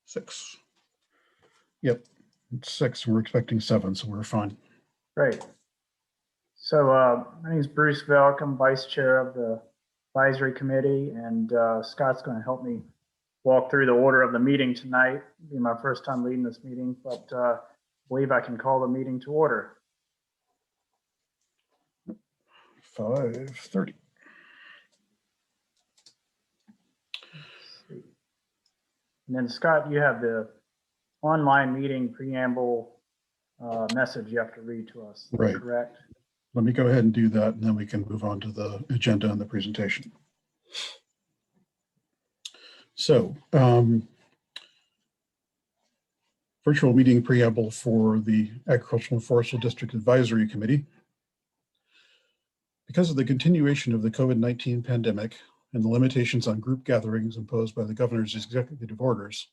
6. Yep, it's 6. We're expecting 7, so we're fine. Great. So my name is Bruce Velk. I'm vice chair of the advisory committee, and Scott's going to help me walk through the order of the meeting tonight. It'll be my first time leading this meeting, but I believe I can call the meeting to order. 5:30. And then Scott, you have the online meeting preamble message you have to read to us. Right. Correct? Let me go ahead and do that, and then we can move on to the agenda and the presentation. So, virtual meeting preamble for the Agricultural and Forestry District Advisory Committee. Because of the continuation of the COVID-19 pandemic and the limitations on group gatherings imposed by the governor's executive orders,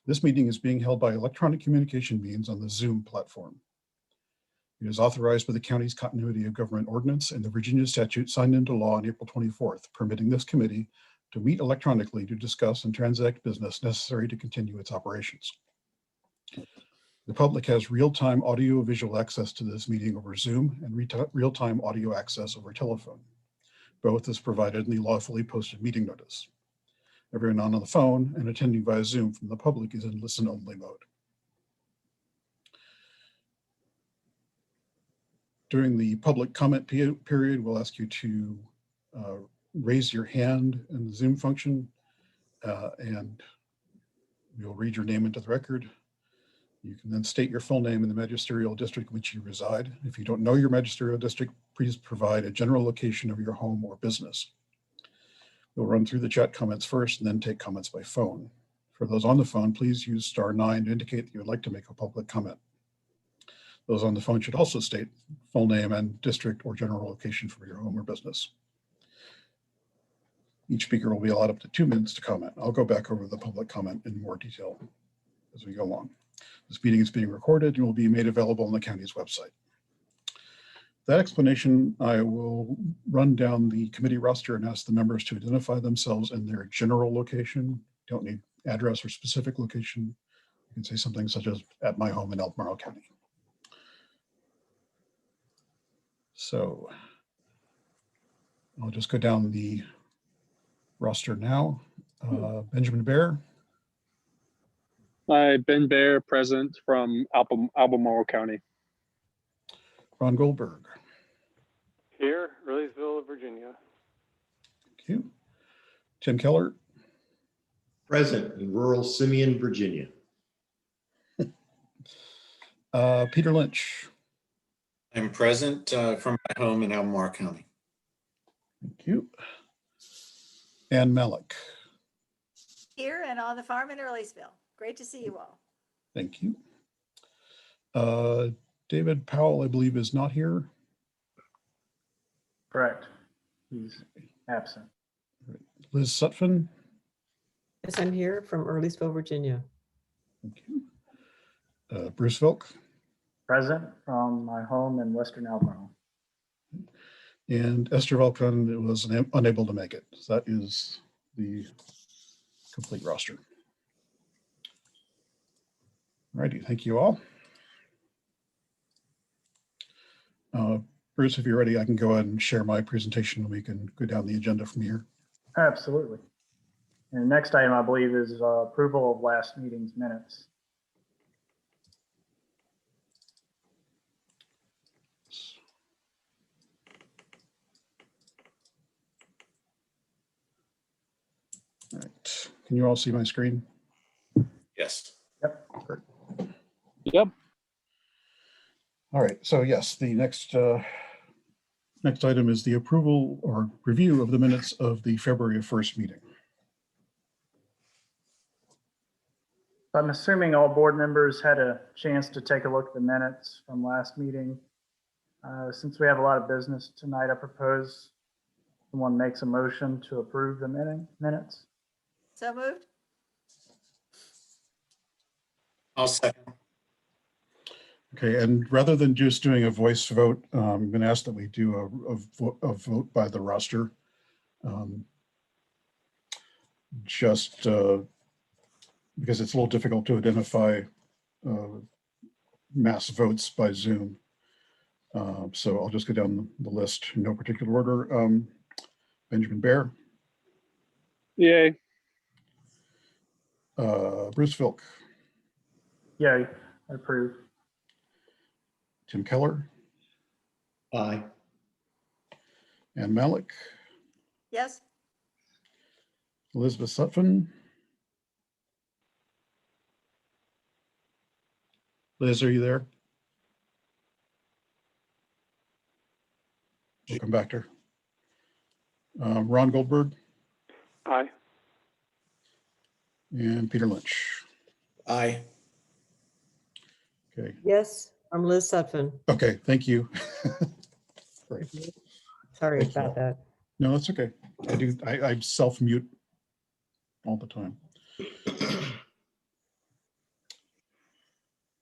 this meeting is being held by electronic communication means on the Zoom platform. It is authorized by the county's Continuity of Government Ordinance and the Virginia statute signed into law on April 24th, permitting this committee to meet electronically to discuss and transact business necessary to continue its operations. The public has real-time audio-visual access to this meeting over Zoom and real-time audio access over telephone. Both is provided in the lawfully posted meeting notice. Everyone on the phone and attending via Zoom from the public is in listen-only mode. During the public comment period, we'll ask you to raise your hand in the Zoom function, and we'll read your name into the record. You can then state your full name and the magisterial district in which you reside. If you don't know your magisterial district, please provide a general location of your home or business. We'll run through the chat comments first and then take comments by phone. For those on the phone, please use *9 to indicate that you would like to make a public comment. Those on the phone should also state full name and district or general location for your home or business. Each speaker will be allowed up to 2 minutes to comment. I'll go back over the public comment in more detail as we go along. This meeting is being recorded and will be made available on the county's website. That explanation, I will run down the committee roster and ask the members to identify themselves in their general location. Don't need address or specific location. You can say something such as at my home in Albemarle County. So I'll just go down the roster now. Benjamin Bear. Hi, Ben Bear, present from Albemarle County. Ron Goldberg. Here, Earlysville, Virginia. Thank you. Tim Keller. Present in rural Simeon, Virginia. Peter Lynch. I'm present from my home in Albemarle County. Thank you. Ann Malik. Here and on the farm in Earlysville. Great to see you all. Thank you. David Powell, I believe, is not here. Correct. He's absent. Liz Sutphin. Yes, I'm here from Earlysville, Virginia. Thank you. Bruce Vilk. Present from my home in Western Albemarle. And Esther Valkon was unable to make it. So that is the complete roster. Alrighty, thank you all. Bruce, if you're ready, I can go ahead and share my presentation and we can go down the agenda from here. Absolutely. And the next item, I believe, is approval of last meeting's minutes. All right, can you all see my screen? Yes. Yep. Great. Yep. All right, so yes, the next item is the approval or review of the minutes of the February 1st meeting. I'm assuming all board members had a chance to take a look at the minutes from last meeting. Since we have a lot of business tonight, I propose someone makes a motion to approve the minutes. So moved. I'll second. Okay, and rather than just doing a voice vote, I'm going to ask that we do a vote by the roster. because it's a little difficult to identify mass votes by Zoom. So I'll just go down the list in no particular order. Benjamin Bear, Yay. Bruce Vilk, Yay, I approve. Tim Keller, Aye. Ann Malik, Yes, Elizabeth Sutphin. Liz, are you there? We'll come back to her. Ron Goldberg Aye. and Peter Lynch. Aye. Okay. Yes, I'm Liz Sutphin. Okay, thank you. Great. Sorry Thank you all. about that. No, that's okay. I self-mute all the time.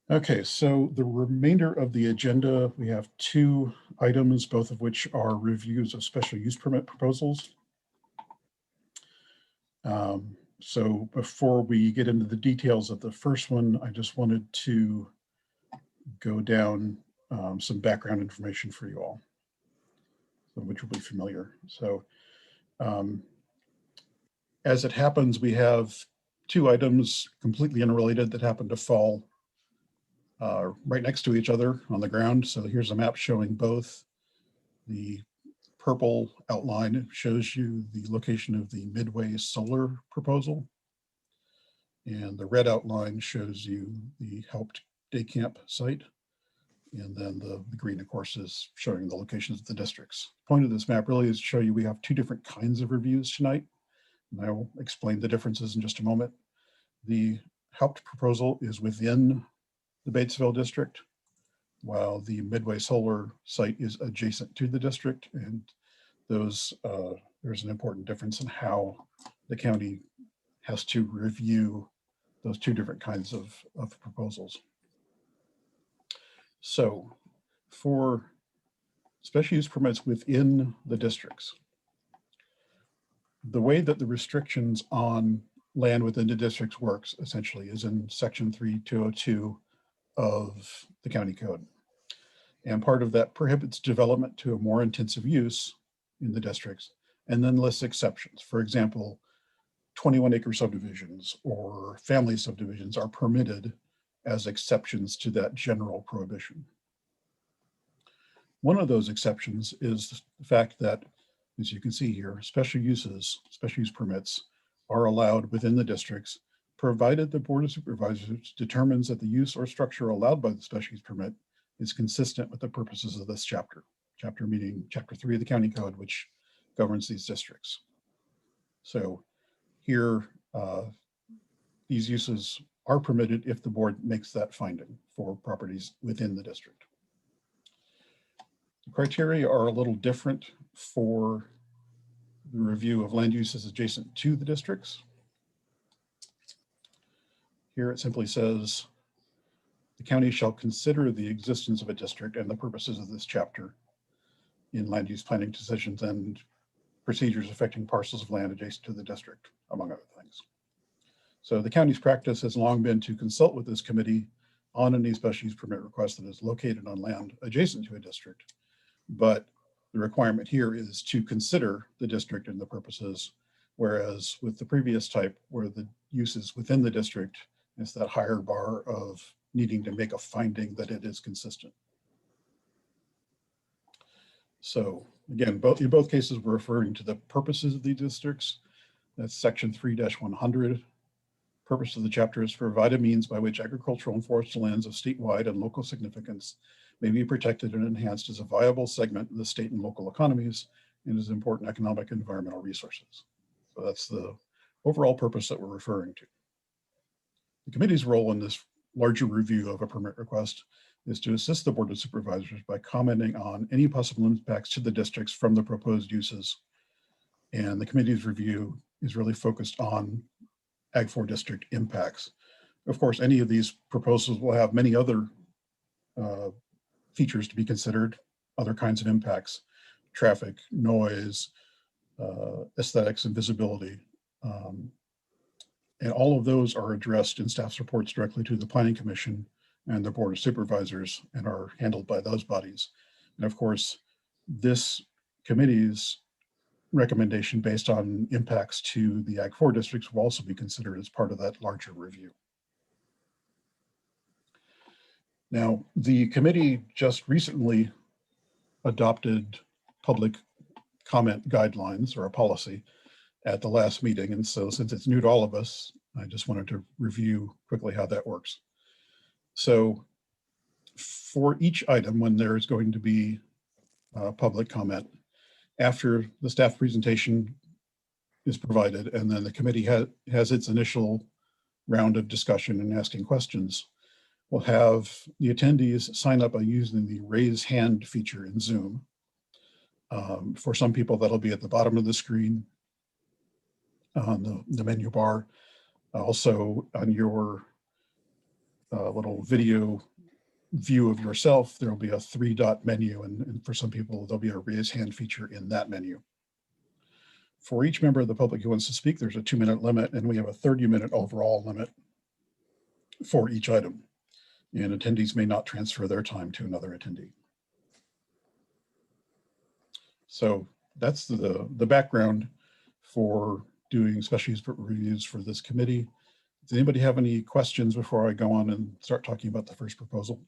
Okay, so the remainder of the agenda, we have 2 items, both of which are reviews of special use permit proposals. So before we get into the details of the first one, I just wanted to go down some background information for you all, which will be familiar. So as it happens, we have 2 items completely unrelated that happen to fall right next to each other on the ground. So here's a map showing both. The purple outline shows you the location of the Midway solar proposal. And the red outline shows you the helped day camp site. And then the green, of course, is showing the locations of the districts. The point of this map really is to show you we have 2 different kinds of reviews tonight. And I will explain the differences in just a moment. The helped proposal is within the Batesville district, while the Midway solar site is adjacent to the district. And those there's an important difference in how the county has to review those 2 different kinds of proposals. So for special use permits within the districts, the way that the restrictions on land within the districts works essentially is in section 3202 of the county code. And part of that prohibits development to a more intensive use in the districts and then lists exceptions. For example, 21-acre subdivisions or family subdivisions are permitted as exceptions to that general prohibition. One of those exceptions is the fact that, as you can see here, special use permits are allowed within the districts, provided the Board of Supervisors determines that the use or structure allowed by the special use permit is consistent with the purposes of this chapter meaning chapter 3 of the county code, which governs these districts. So here, these uses are permitted if the board makes that finding for properties within the district. The criteria are a little different for the review of land uses adjacent to the districts. Here it simply says, the county shall consider the existence of a district and the purposes of this chapter in land use planning decisions and procedures affecting parcels of land adjacent to the district, among other things. So the county's practice has long been to consult with this committee on any special use permit request that is located on land adjacent to a district. But the requirement here is to consider the district and the purposes, whereas with the previous type where the use is within the district, it's that higher bar of needing to make a finding that it is consistent. So again, in both cases, we're referring to the purposes of these districts. That's section 3-100. Purpose of the chapter is to provide a means by which agricultural and forest lands of statewide and local significance may be protected and enhanced as a viable segment of the state and local economies and as important economic and environmental resources. So that's the overall purpose that we're referring to. The committee's role in this larger review of a permit request is to assist the Board of Supervisors by commenting on any possible impacts to the districts from the proposed uses. And the committee's review is really focused on Ag 4 district impacts. Of course, any of these proposals will have many other features to be considered, other kinds of impacts, traffic, noise, aesthetics, and visibility. And all of those are addressed in staff's reports directly to the Planning Commission and the Board of Supervisors and are handled by those bodies. And of course, this committee's recommendation based on impacts to the Ag 4 districts will also be considered as part of that larger review. Now, the committee just recently adopted public comment guidelines or a policy at the last meeting. And so since it's new to all of us, I just wanted to review quickly how that works. So for each item, when there is going to be public comment, after the staff presentation is provided, and then the committee has its initial round of discussion and asking questions, we'll have the attendees sign up by using the raise hand feature in Zoom. For some people, that'll be at the bottom of the screen on the menu bar. Also on your little video view of yourself, there will be a 3-dot menu, and for some people, there'll be a raise hand feature in that menu. For each member of the public who wants to speak, there's a 2-minute limit, and we have a 30-minute overall limit for each item. And attendees may not transfer their time to another attendee. So that's the background for doing special use reviews for this committee. Does anybody have any questions before I go on and start talking about the first proposal?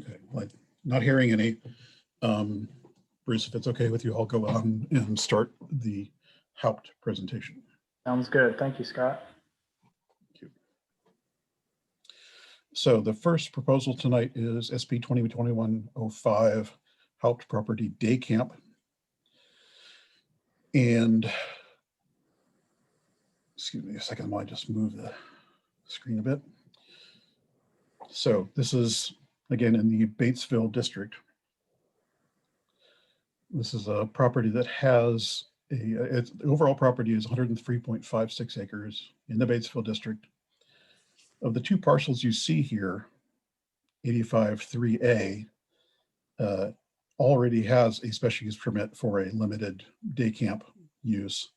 Okay, like not hearing any. Bruce, if it's okay with you, I'll go on and start the Haupt presentation. Sounds good. Thank you, Scott. Thank you. So the first proposal tonight is SB 2021-05 Haupt Property Day Camp. And excuse me a second, while I just move the screen a bit. So this is, again, in the Batesville district. This is a property that has its overall property is 103.56 acres in the Batesville district. Of the 2 parcels you see here, 85-3A already has a special use permit for a limited day camp use.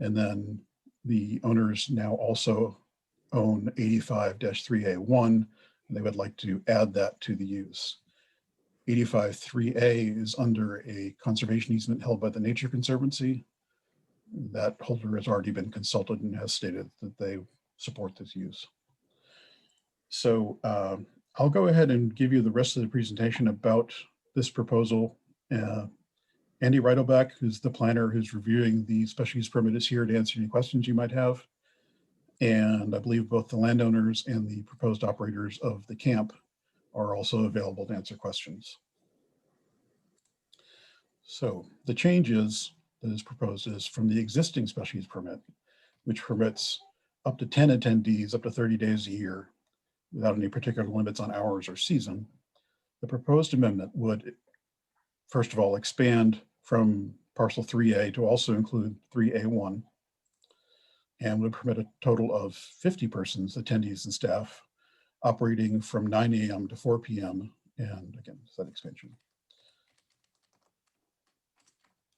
And then the owners now also own 85-3A1, and they would like to add that to the use. 85-3A is under a conservation easement held by the Nature Conservancy. That holder has already been consulted and has stated that they support this use. So I'll go ahead and give you the rest of the presentation about this proposal. Andy Reitelbach, who's the planner who's reviewing the special use permit, is here to answer any questions you might have. And I believe both the landowners and the proposed operators of the camp are also available to answer questions. So the changes that is proposed is from the existing special use permit, which permits up to 10 attendees up to 30 days a year without any particular limits on hours or season. The proposed amendment would, first of all, expand from parcel 3A to also include 3A1 and would permit a total of 50 persons, attendees and staff, operating from 9 a.m. to 4 p.m. And again, that expansion.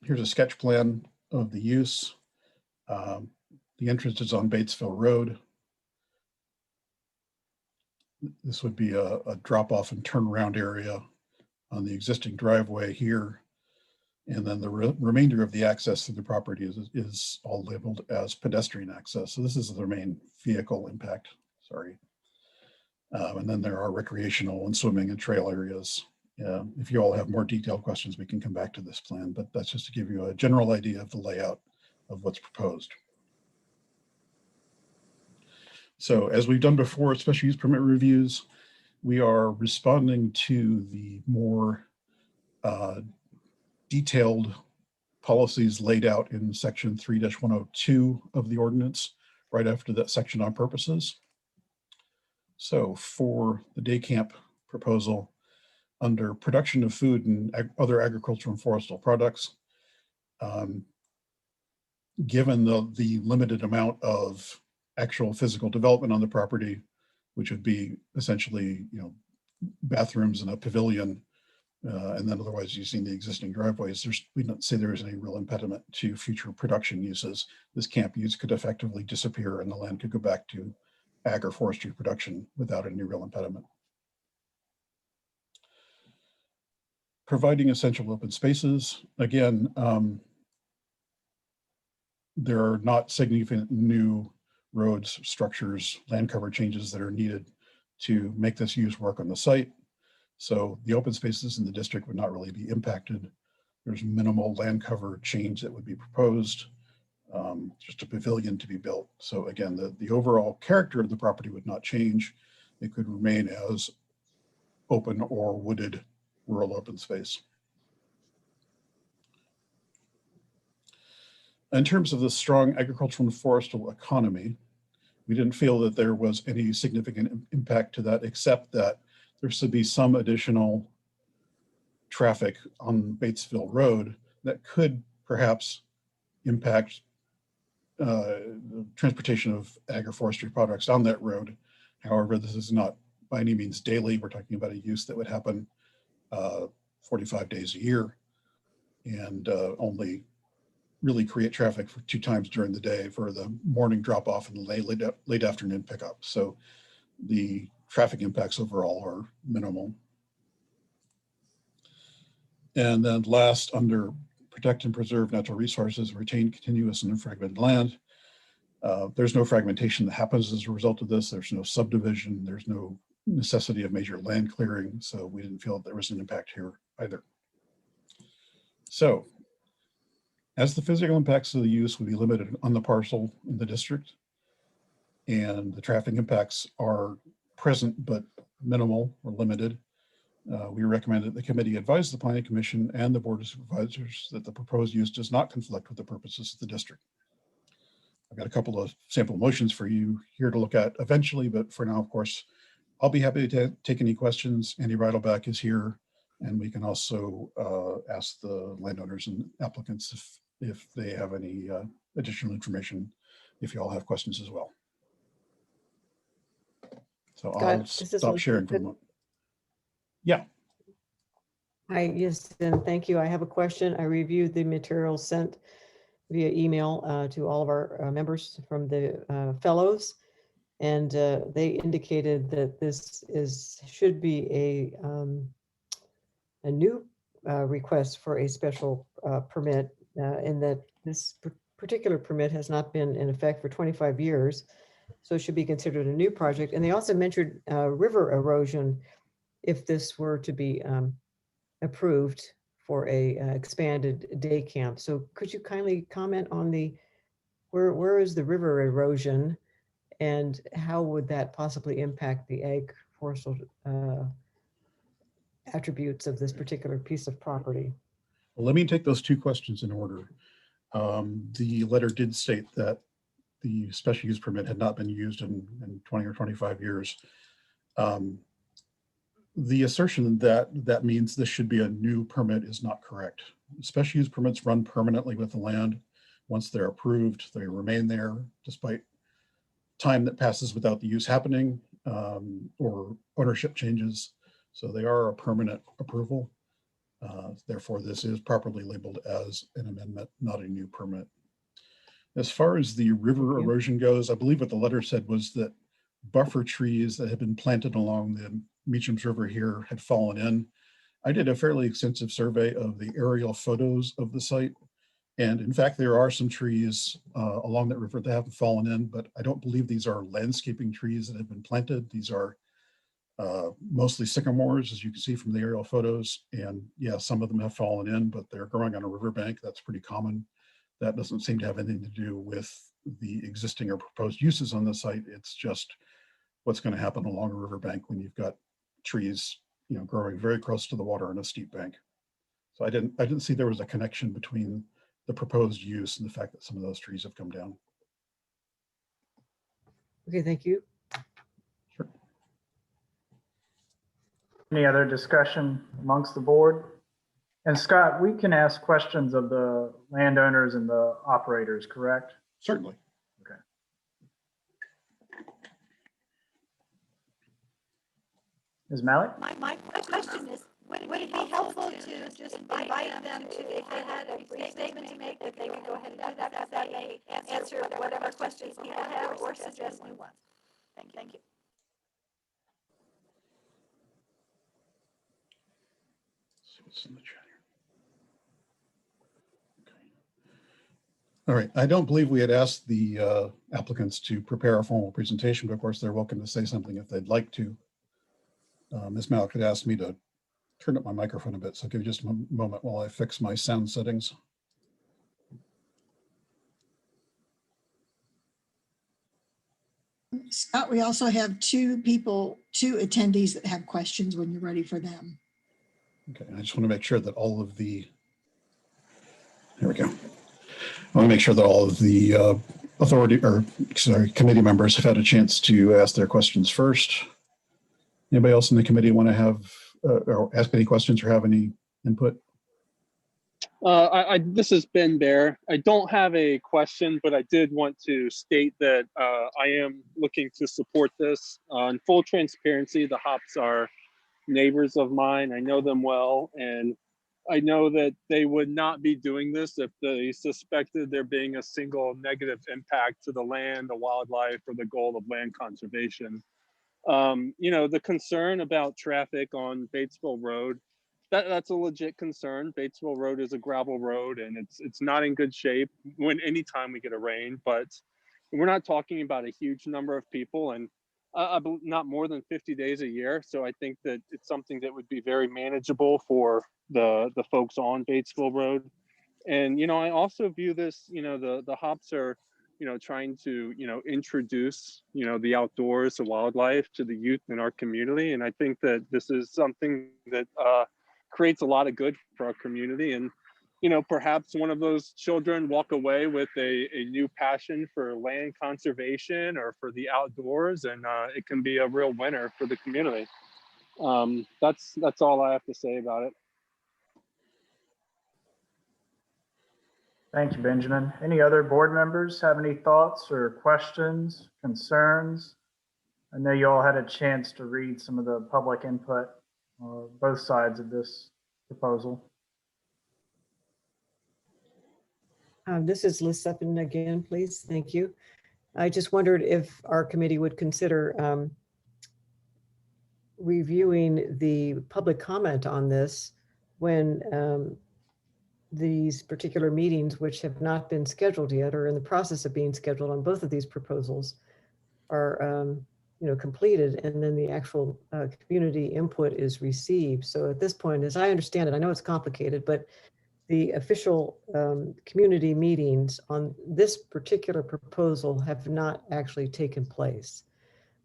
Here's a sketch plan of the use. The entrance is on Batesville Road. This would be a drop-off and turnaround area on the existing driveway here. And then the remainder of the access to the property is all labeled as pedestrian access. So this is the main vehicle impact, sorry. And then there are recreational and swimming and trail areas. If you all have more detailed questions, we can come back to this plan, but that's just to give you a general idea of the layout of what's proposed. So as we've done before, special use permit reviews, we are responding to the more detailed policies laid out in section 3-102 of the ordinance, right after that section on purposes. So for the day camp proposal, under production of food and other agricultural and forestal products, given the limited amount of actual physical development on the property, which would be essentially, bathrooms and a pavilion And then otherwise using the existing driveways, we don't say there is any real impediment to future production uses. This camp use could effectively disappear and the land could go back to ag or forestry production without any real impediment. Providing essential open spaces. Again, there are not significant new roads, structures, land cover changes that are needed to make this use work on the site. So the open spaces in the district would not really be impacted. There's minimal land cover change that would be proposed, just a pavilion to be built. So again, the overall character of the property would not change. It could remain as open or wooded rural open space. In terms of the strong agricultural and forestal economy, we didn't feel that there was any significant impact to that, except that there should be some additional traffic on Batesville Road that could perhaps impact the transportation of agroforestry products on that road. However, this is not by any means daily. We're talking about a use that would happen 45 days a year and only really create traffic for 2 times during the day for the morning drop off and the late afternoon pickup. So the traffic impacts overall are minimal. And then last, under protect and preserve natural resources, retain continuous and unfragmented land. There's no fragmentation that happens as a result of this. There's no subdivision. There's no necessity of major land clearing. So we didn't feel that there was an impact here either. So as the physical impacts of the use would be limited on the parcel in the district, and the traffic impacts are present but minimal or limited, we recommend that the committee advise the Planning Commission and the Board of Supervisors that the proposed use does not conflict with the purposes of the district. I've got a couple of sample motions for you here to look at eventually, but for now, of course, I'll be happy to take any questions. Andy Reidelbach is here, and we can also ask the landowners and applicants if they have any additional information, if you all have questions as well. So I'll stop sharing for a moment. Yeah. Yes, and thank you. I have a question. I reviewed the materials sent via email to all of our members from the fellows, and they indicated that this should be a new request for a special permit, and that this particular permit has not been in effect for 25 years, so it should be considered a new project. And they also mentioned river erosion if this were to be approved for a expanded day camp. So could you kindly comment on where is the river erosion and how would that possibly impact the ag forestal attributes of this particular piece of property? Well, let me take those 2 questions in order. The letter did state that the special use permit had not been used in 20 or 25 years. The assertion that that means this should be a new permit is not correct. Special use permits run permanently with the land. Once they're approved, they remain there despite time that passes without the use happening or ownership changes. So they are a permanent approval. Therefore, this is properly labeled as an amendment, not a new permit. As far as the river erosion goes, I believe what the letter said was that buffer trees that had been planted along the Meacham's River here had fallen in. I did a fairly extensive survey of the aerial photos of the site. And in fact, there are some trees along that river that haven't fallen in, but I don't believe these are landscaping trees that have been planted. These are mostly sycamores, as you can see from the aerial photos. And yeah, some of them have fallen in, but they're growing on a riverbank. That's pretty common. That doesn't seem to have anything to do with the existing or proposed uses on the site. It's just what's going to happen along a riverbank when you've got trees, growing very close to the water on a steep bank. So I didn't see there was a connection between the proposed use and the fact that some of those trees have come down. Okay, thank you. Sure. Any other discussion amongst the board? And Scott, we can ask questions of the landowners and the operators, correct? Certainly. Okay. Ms. Malley? My question is, Would it be helpful to just invite them to, if they had a brief statement to make, that they could go ahead and do that, as that may answer whatever questions people have or suggest new ones? Thank you. See what's in the chat here. Okay. All right, I don't believe we had asked the applicants to prepare a formal presentation, but of course they're welcome to say something if they'd like to. Ms. Malik had asked me to turn up my microphone a bit, so give me just a moment while I fix my sound settings. Scott, we also have two attendees that have questions when you're ready for them. Okay, I just want to make sure that all of the, there we go. I want to make sure that all of the committee members have had a chance to ask their questions first. Anybody else in the committee want to have or ask any questions or have any input? This is Ben Bear. I don't have a question, but I did want to state that I am looking to support this. In full transparency, the Hops are neighbors of mine. I know them well, and I know that they would not be doing this if they suspected there being a single negative impact to the land, the wildlife, or the goal of land conservation. You know, the concern about traffic on Batesville Road, that's a legit concern. Batesville Road is a gravel road and it's not in good shape anytime we get a rain, but we're not talking about a huge number of people and not more than 50 days a year. So I think that it's something that would be very manageable for the folks on Batesville Road. And, you know, I also view this, you know, the Hops are, you know, trying to, you know, introduce, you know, the outdoors, the wildlife to the youth in our community. And I think that this is something that creates a lot of good for our community. And, you know, perhaps one of those children walk away with a new passion for land conservation or for the outdoors, and it can be a real winner for the community. That's all I have to say about it. Thank you, Benjamin. Any other board members have any thoughts or questions, concerns? I know you all had a chance to read some of the public input, both sides of this proposal. This is Liz Seppin again, please. Thank you. I just wondered if our committee would consider reviewing the public comment on this when these particular meetings, which have not been scheduled yet, or in the process of being scheduled on both of these proposals, are you know, completed, and then the actual community input is received. So at this point, as I understand it, I know it's complicated, but the official community meetings on this particular proposal have not actually taken place.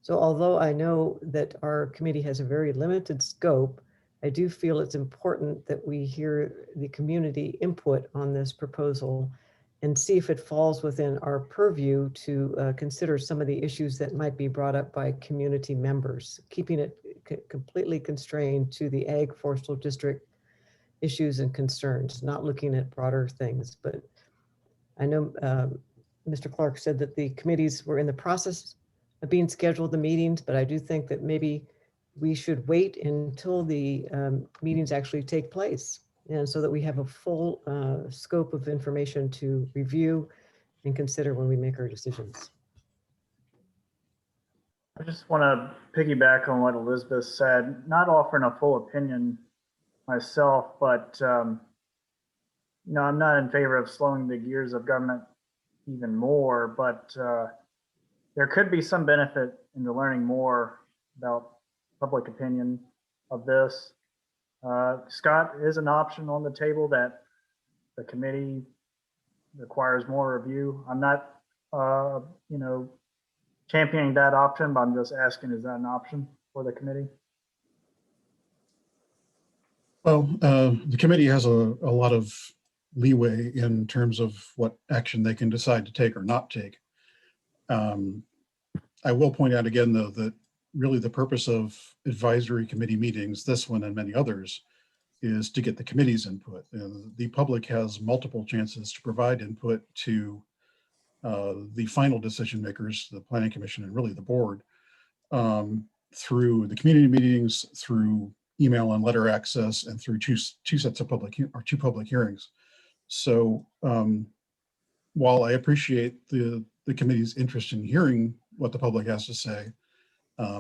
So although I know that our committee has a very limited scope, I do feel it's important that we hear the community input on this proposal and see if it falls within our purview to consider some of the issues that might be brought up by community members, keeping it completely constrained to the Ag Forestal District issues and concerns, not looking at broader things. But I know Mr. Clark said that the committees were in the process of being scheduled, the meetings, but I do think that maybe we should wait until the meetings actually take place, and so that we have a full scope of information to review and consider when we make our decisions. I just want to piggyback on what Elizabeth said, not offering a full opinion myself, but you know, I'm not in favor of slowing the gears of government even more, but there could be some benefit into learning more about public opinion of this. Scott, is an option on the table that the committee requires more review. I'm not, you know, championing that option, but I'm just asking, is that an option for the committee? Well, the committee has a lot of leeway in terms of what action they can decide to take or not take. I will point out again, though, that really the purpose of advisory committee meetings, this one and many others, is to get the committee's input. And the public has multiple chances to provide input to the final decision makers, the Planning Commission and really the board, through the community meetings, through email and letter access and through two sets of two public hearings. So while I appreciate the committee's interest in hearing what the public has to say,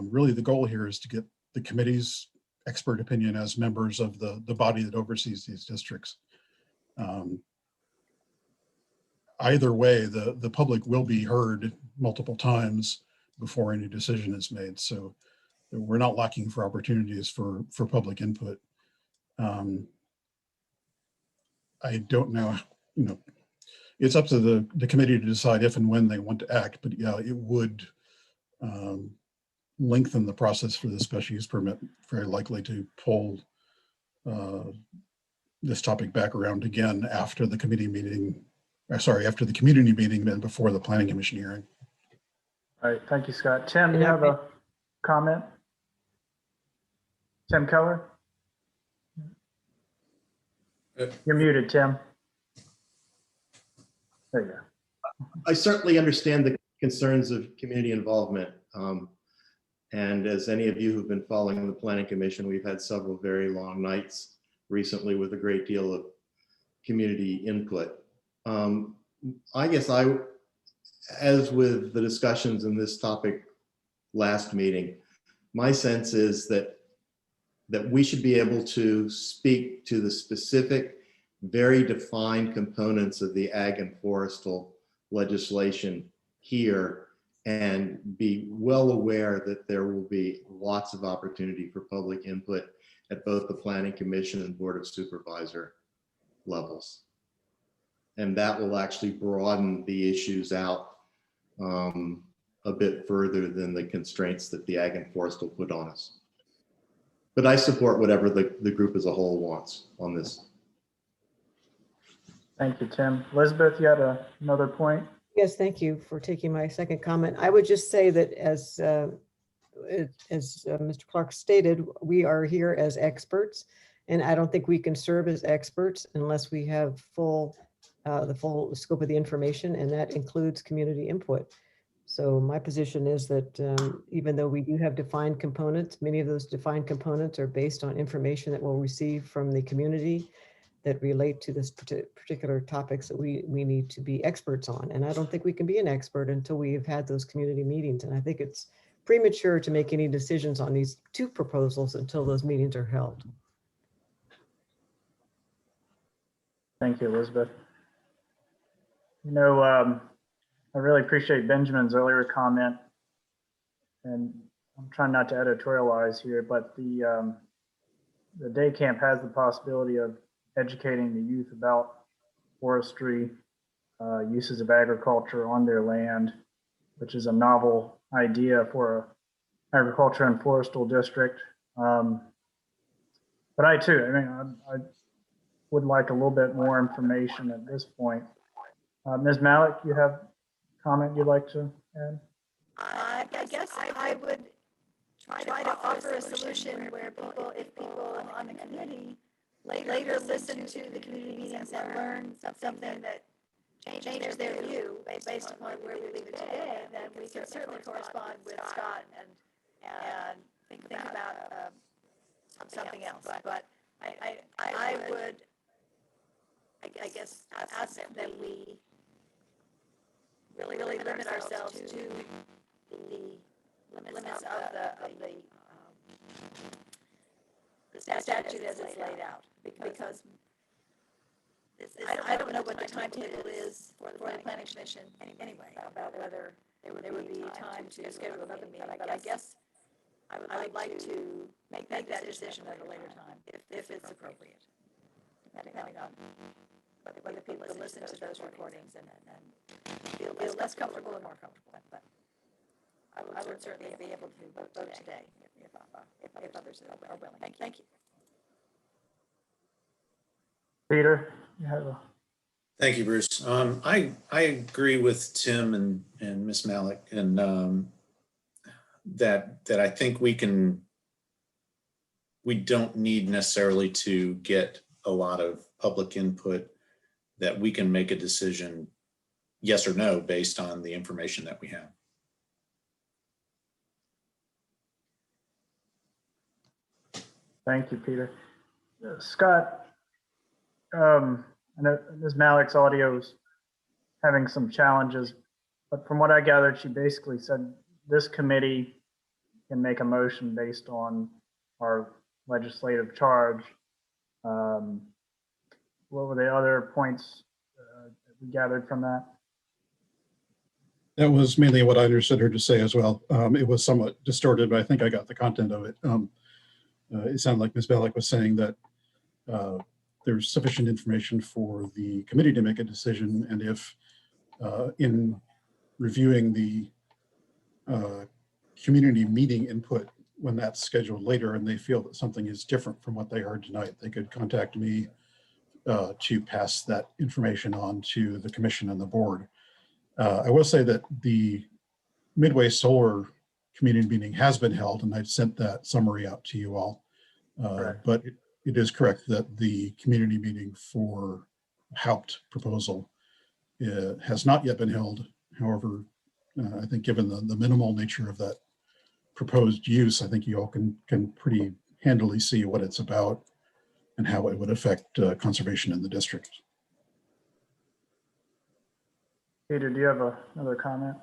really the goal here is to get the committee's expert opinion as members of the body that oversees these districts. Either way, the public will be heard multiple times before any decision is made. So we're not lacking for opportunities for public input. I don't know, it's up to the committee to decide if and when they want to act, but yeah, it would lengthen the process for the special use permit, very likely to pull this topic back around again after the committee meeting, after the community meeting and before the planning commission hearing. All right, thank you, Scott. Tim, you have a comment? Tim Keller? You're muted, Tim. There you go. I certainly understand the concerns of community involvement. And as any of you who've been following the Planning Commission, we've had several very long nights recently with a great deal of community input. I guess as with the discussions in this topic last meeting, my sense is that we should be able to speak to the specific, very defined components of the ag and forestal legislation here and be well aware that there will be lots of opportunity for public input at both the Planning Commission and Board of Supervisor levels. And that will actually broaden the issues out a bit further than the constraints that the ag and forestal put on us. But I support whatever the group as a whole wants on this. Thank you, Tim. Elizabeth, you had another point? Yes, thank you for taking my second comment. I would just say that as Mr. Clark stated, we are here as experts, and I don't think we can serve as experts unless we have the full scope of the information, and that includes community input. So my position is that even though we do have defined components, many of those defined components are based on information that we'll receive from the community that relate to this particular topics that we need to be experts on. And I don't think we can be an expert until we've had those community meetings. And I think it's premature to make any decisions on these two proposals until those meetings are held. Thank you, Elizabeth. I really appreciate Benjamin's earlier comment, and I'm trying not to editorialize here, but the day camp has the possibility of educating the youth about forestry, uses of agriculture on their land, which is a novel idea for an agriculture and forestal district. But I would like a little bit more information at this point. Ms. Malik, you have a comment you'd like to add? I guess I would try to offer a solution where if people on the committee later listen to the community meetings and learn something that changes their view based upon where we leave it today, then we can certainly correspond with Scott and think about something else. But I would, I guess, ask that we really limit ourselves to the limits of the statute as it's laid out, because I don't know what the timetable is for the planning commission anyway, about whether there would be time to schedule another meeting, but I guess I would like to make that decision at a later time if it's appropriate, depending on whether people listen to those recordings and feel less comfortable or more comfortable. But I would certainly be able to vote today if others are willing. Thank you. Peter, you have a... Thank you, Bruce. I agree with Tim and Ms. Malik, and that I think we don't need necessarily to get a lot of public input, that we can make a decision yes or no based on the information that we have. Thank you, Peter. Scott, I know Ms. Malik's audio is having some challenges, but from what I gathered, she basically said this committee can make a motion based on our legislative charge. What were the other points that we gathered from that? That was mainly what I understood her to say as well. It was somewhat distorted, but I think I got the content of it. It sounded like Ms. Bellick was saying that there's sufficient information for the committee to make a decision, and if in reviewing the community meeting input, when that's scheduled later and they feel that something is different from what they heard tonight, they could contact me to pass that information on to the commission and the board. I will say that the Midway Solar community meeting has been held, and I've sent that summary out to you all. But it is correct that the community meeting for Haupt proposal has not yet been held. However, I think given the minimal nature of that proposed use, I think you all can pretty handily see what it's about and how it would affect conservation in the district. Peter, do you have another comment?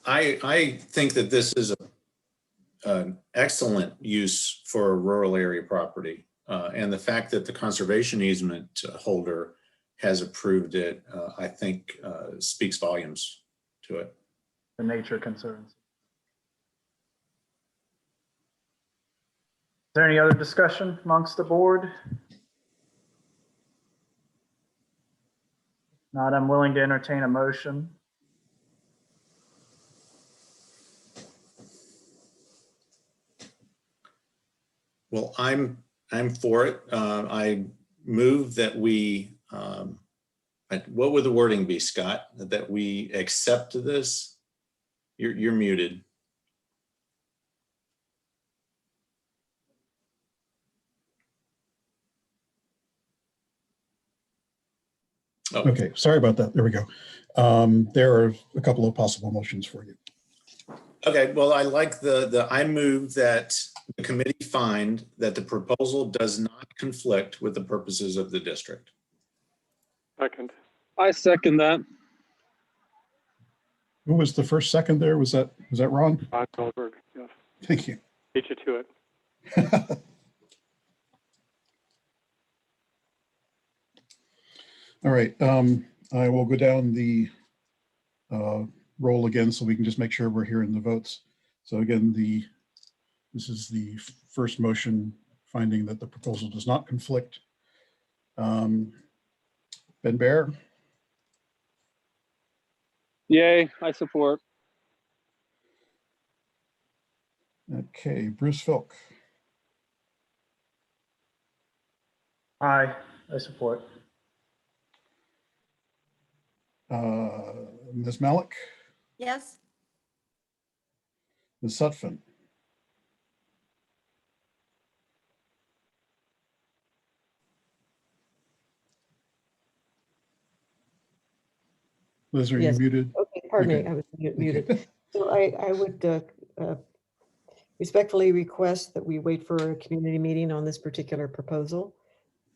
I think that this is an excellent use for a rural area property. And the fact that the conservation easement holder has approved it, I think speaks volumes to it. The nature concerns. Is there any other discussion amongst the board? Not, I'm willing to entertain a motion. Well, I'm for it. I move that we, what would the wording be, Scott? That we accept this? You're muted. Oh. Okay, sorry about that. There we go. There are a couple of possible motions for you. Okay, well, I like I move that the committee find that the proposal does not conflict with the purposes of the district. Second. I second that. Who was the first second there? Was that Ron? Ron Goldberg, yes. Thank you. Beat you to it. All right, I will go down the roll again so we can just make sure we're hearing the votes. So again, this is the first motion finding that the proposal does not conflict. Ben Bear, Yay, I support. okay, Bruce Filk, Aye, I support. Ms. Malik, Yes, Ms. Sutphin, Liz, are you Yes. muted? Okay, pardon Okay. me, I was muted. Okay. So I would respectfully request that we wait for a community meeting on this particular proposal.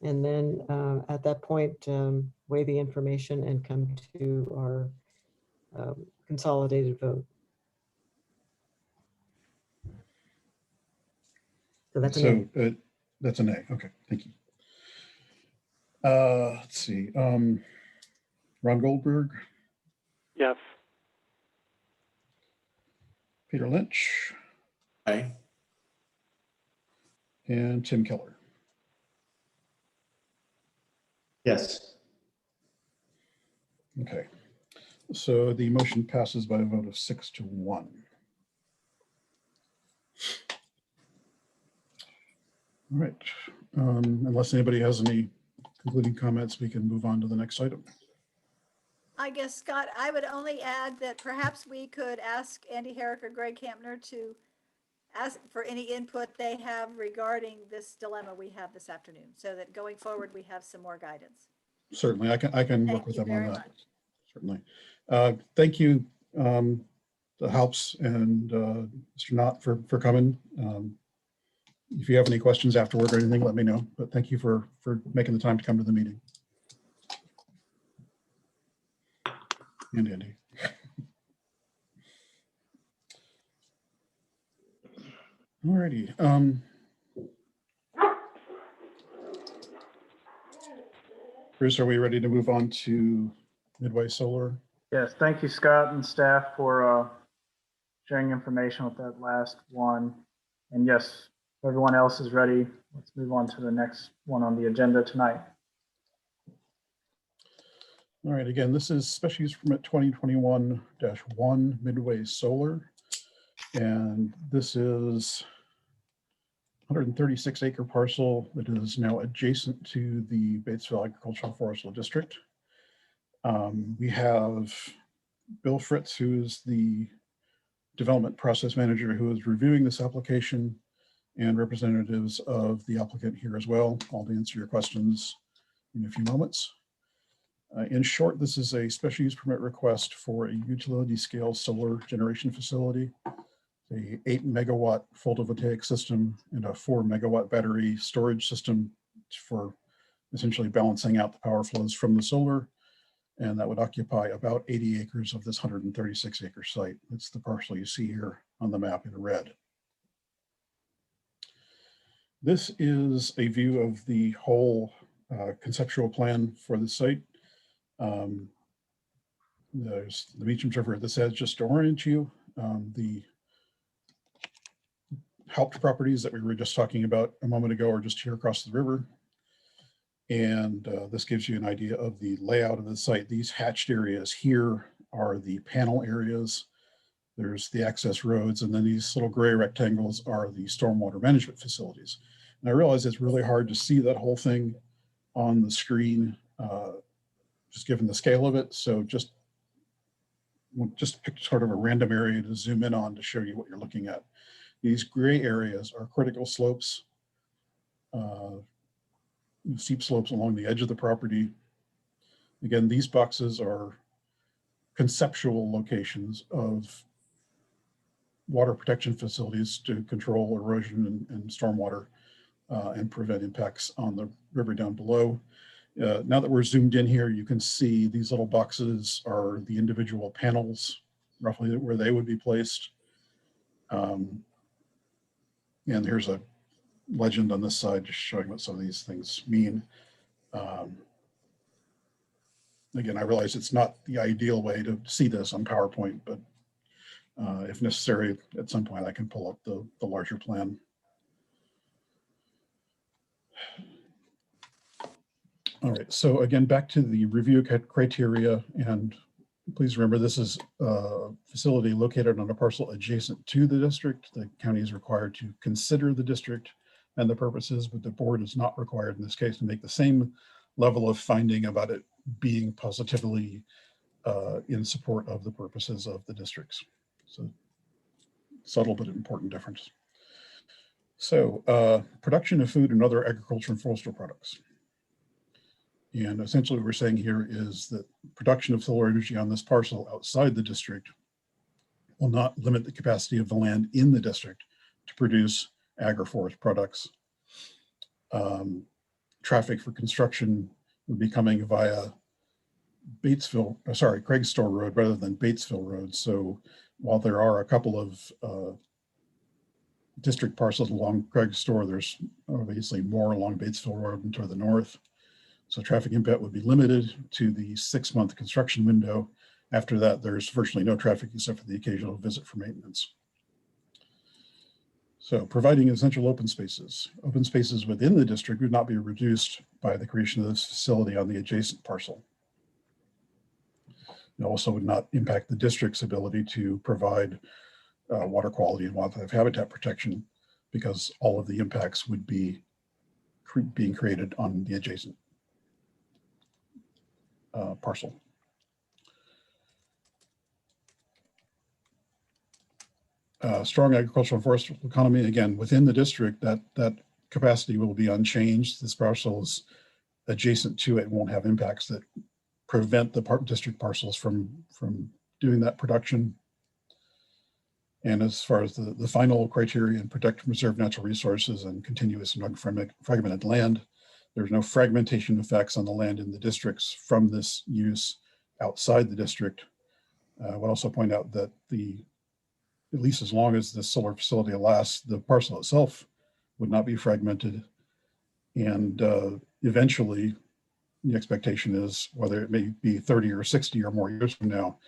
And then at that point, weigh the information and come to our consolidated vote. So that's a nay. That's a nay. Okay, thank you. Let's see. Ron Goldberg, Yes. Peter Lynch, Aye. and Tim Keller. Yes. Okay, so the motion passes by a vote of 6-1. All right, unless anybody has any concluding comments, we can move on to the next item. I guess, Scott, I would only add that perhaps we could ask Andy Herrick or Greg Campner to ask for any input they have regarding this dilemma we have this afternoon, so that going forward, we have some more guidance. Certainly, I can work Thank with you them on very that. much. Certainly. Thank you Halps and Mr. Knott for coming. If you have any questions afterward or anything, let me know. But thank you for making the time to come to the meeting. And Andy. All righty. Bruce, are we ready to move on to Midway Solar? Yes, thank you, Scott and staff, for sharing information with that last one. And yes, if everyone else is ready, let's move on to the next one on the agenda tonight. All right, again, this is special use permit 2021-1 Midway Solar. And this is 136 acre parcel that is now adjacent to the Batesville Agricultural Forestry District. We have Bill Fritz, who is the development process manager, who is reviewing this application, and representatives of the applicant here as well. I'll answer your questions in a few moments. In short, this is a special use permit request for a utility scale solar generation facility, a 8 megawatt photovoltaic system, and a 4 megawatt battery storage system for essentially balancing out the power flows from the solar. And that would occupy about 80 acres of this 136 acre site. That's the parcel you see here on the map in red. This is a view of the whole conceptual plan for the site. There's the Meacham River at this edge, just to orient you. The helped properties that we were just talking about a moment ago are just here across the river. And this gives you an idea of the layout of the site. These hatched areas here are the panel areas. There's the access roads, and then these little gray rectangles are the stormwater management facilities. And I realize it's really hard to see that whole thing on the screen, just given the scale of it. So just pick sort of a random area to zoom in on to show you what you're looking at. These gray areas are critical slopes, steep slopes along the edge of the property. Again, these boxes are conceptual locations of water protection facilities to control erosion and stormwater and prevent impacts on the river down below. Now that we're zoomed in here, you can see these little boxes are the individual panels, roughly where they would be placed. And here's a legend on this side, just showing what some of these things mean. Again, I realize it's not the ideal way to see this on PowerPoint, but if necessary, at some point I can pull up the larger plan. All right, so again, back to the review criteria, and please remember this is a facility located on a parcel adjacent to the district. The county is required to consider the district and the purposes, but the board is not required in this case to make the same level of finding about it being positively in support of the purposes of the districts. So subtle but important difference. So production of food and other agriculture and forestry products. And essentially what we're saying here is that production of solar energy on this parcel outside the district will not limit the capacity of the land in the district to produce agri-forest products. Traffic for construction would be coming via Craig Store Road rather than Batesville Road. So while there are a couple of district parcels along Craig Store, there's obviously more along Batesville Road and toward the north. So traffic impact would be limited to the 6-month construction window. After that, there's virtually no traffic except for the occasional visit for maintenance. So providing essential open spaces. Open spaces within the district would not be reduced by the creation of this facility on the adjacent parcel. It also would not impact the district's ability to provide water quality and wildlife habitat protection, because all of the impacts would be being created on the adjacent parcel. Strong agricultural and forestry economy, again, within the district, that capacity will be unchanged. This parcel is adjacent to it, won't have impacts that prevent the district parcels from doing that production. And as far as the final criteria, protect and preserve natural resources and continuous and fragmented land, there's no fragmentation effects on the land in the districts from this use outside the district. I would also point out that at least as long as the solar facility lasts, the parcel itself would not be fragmented. And eventually, the expectation is, whether it may be 30 or 60 or more years from now,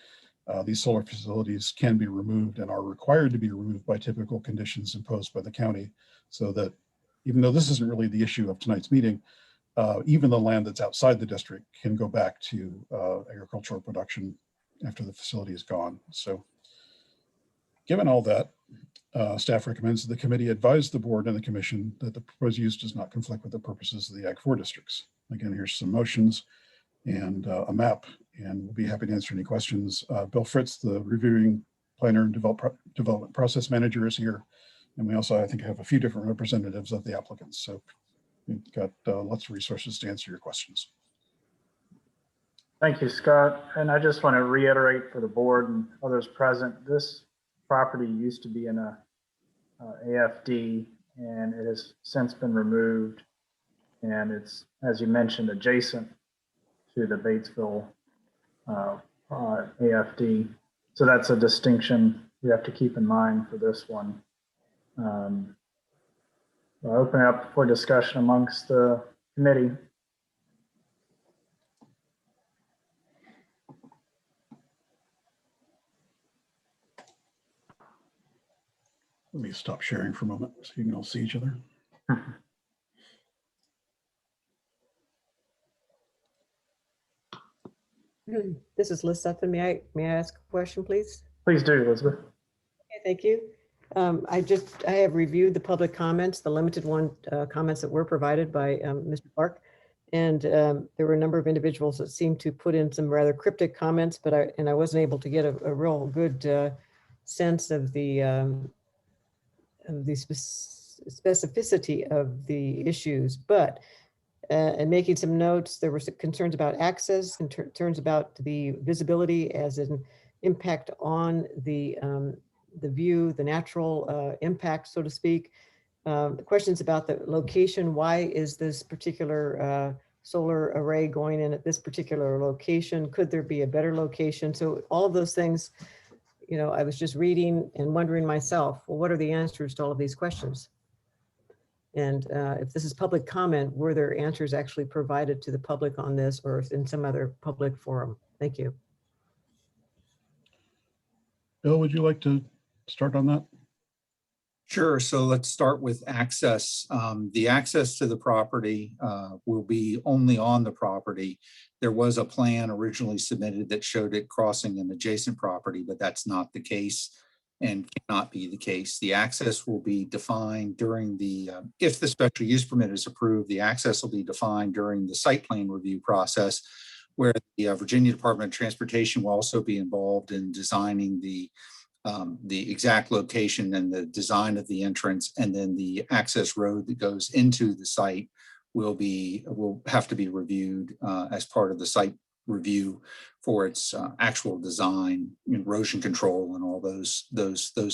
these solar facilities can be removed and are required to be removed by typical conditions imposed by the county, so that even though this isn't really the issue of tonight's meeting, even the land that's outside the district can go back to agricultural production after the facility is gone. So given all that, staff recommends that the committee advise the board and the commission that the proposed use does not conflict with the purposes of the Ag 4 districts. Again, here's some motions and a map, and we'll be happy to answer any questions. Bill Fritz, the reviewing planner and development process manager, is here. And we also, I think, have a few different representatives of the applicants. So we've got lots of resources to answer your questions. Thank you, Scott. And I just want to reiterate for the board and others present, this property used to be in a AFD, and it has since been removed. And it's, as you mentioned, adjacent to the Batesville AFD. So that's a distinction we have to keep in mind for this one. I'll open it up for discussion amongst the committee. Let me stop sharing for a moment so you can all see each other. This is Liz Sutton. May I ask a question, please? Please do, Elizabeth. Okay, thank you. I have reviewed the public comments, the limited comments that were provided by Mr. Clark. And there were a number of individuals that seemed to put in some rather cryptic comments, but I wasn't able to get a real good sense of the specificity of the issues. But and making some notes, there were some concerns about access, concerns about the visibility as an impact on the view, the natural impact, so to speak. Questions about the location. Why is this particular solar array going in at this particular location? Could there be a better location? So all of those things, you know, I was just reading and wondering myself, well, what are the answers to all of these questions? And if this is public comment, were there answers actually provided to the public on this or in some other public forum? Thank you. Bill, would you like to start on that? Sure. So let's start with access. The access to the property will be only on the property. There was a plan originally submitted that showed it crossing an adjacent property, but that's not the case and cannot be the case. The access will be defined during the, if the special use permit is approved, the access will be defined during the site plan review process, where the Virginia Department of Transportation will also be involved in designing the exact location and the design of the entrance, and then the access road that goes into the site will have to be reviewed as part of the site review for its actual design, erosion control, and all those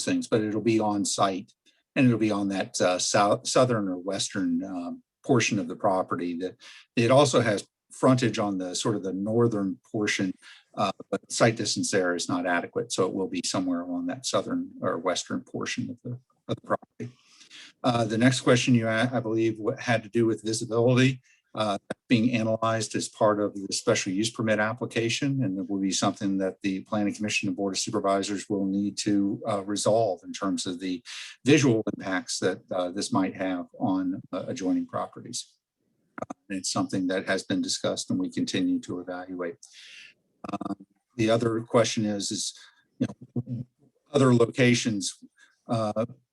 things. But it'll be on site, and it'll be on that southern or western portion of the property. That it also has frontage on the sort of the northern portion. But site distance there is not adequate, so it will be somewhere along that southern or western portion of the property. The next question you asked, I believe, had to do with visibility being analyzed as part of the special use permit application, and it will be something that the Planning Commission and Board of Supervisors will need to resolve in terms of the visual impacts that this might have on adjoining properties. It's something that has been discussed and we continue to evaluate. The other question is other locations.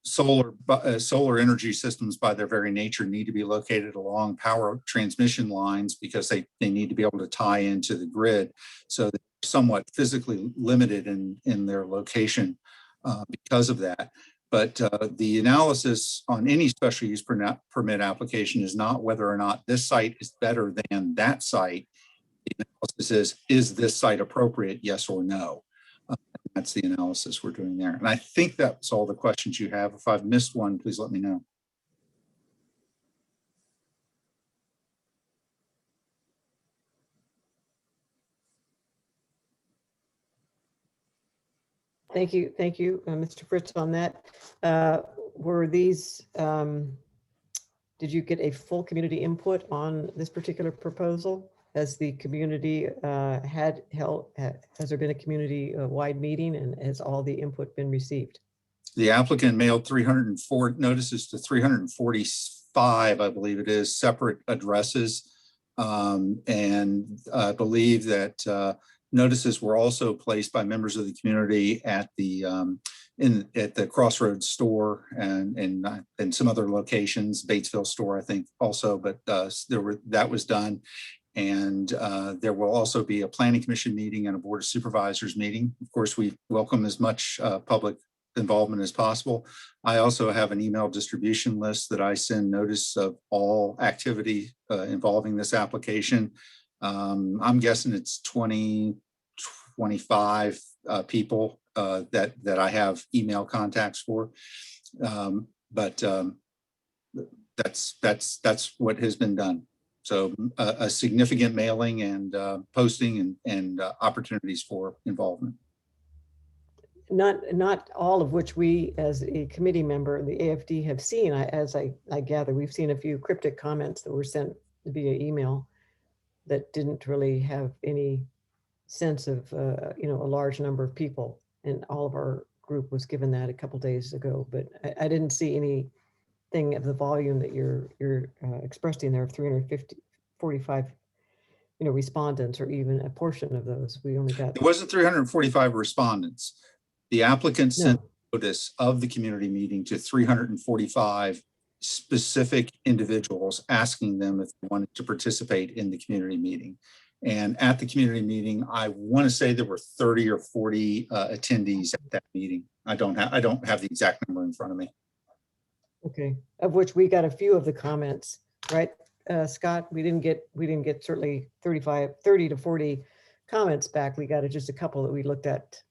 Solar energy systems, by their very nature, need to be located along power transmission lines because they need to be able to tie into the grid. So they're somewhat physically limited in their location because of that. But the analysis on any special use permit application is not whether or not this site is better than that site. The analysis is this site appropriate, yes or no? That's the analysis we're doing there. And I think that's all the questions you have. If I've missed one, please let me know. Thank you, Mr. Fritz, on that. Were these, did you get a full community input on this particular proposal? Has the community has there been a community-wide meeting, and has all the input been received? The applicant mailed 304 notices to 345, I believe it is, separate addresses. And I believe that notices were also placed by members of the community at the at the Crossroads store and some other locations, Batesville store, I think also, but that was done. And there will also be a planning commission meeting and a board of supervisors meeting. Of course, we welcome as much public involvement as possible. I also have an email distribution list that I send notice of all activity involving this application. I'm guessing it's 20, 25 people that I have email contacts for. But that's what has been done. So a significant mailing and posting and opportunities for involvement. Not all of which we, as a committee member, the AFD, have seen. As I gather, we've seen a few cryptic comments that were sent via email that didn't really have any sense of a large number of people, and all of our group was given that a couple days ago. But I didn't see anything of the volume that you're expressing there of 345 respondents, or even a portion of those. We only got. It wasn't 345 respondents. The applicant sent No. notice of the community meeting to 345 specific individuals, asking them if they wanted to participate in the community meeting. And at the community meeting, I want to say there were 30 or 40 attendees at that meeting. I don't have the exact number in front of me. Okay, of which we got a few of the comments, right, Scott? We didn't get certainly 30 to 40 comments back. We got just a couple that we looked at.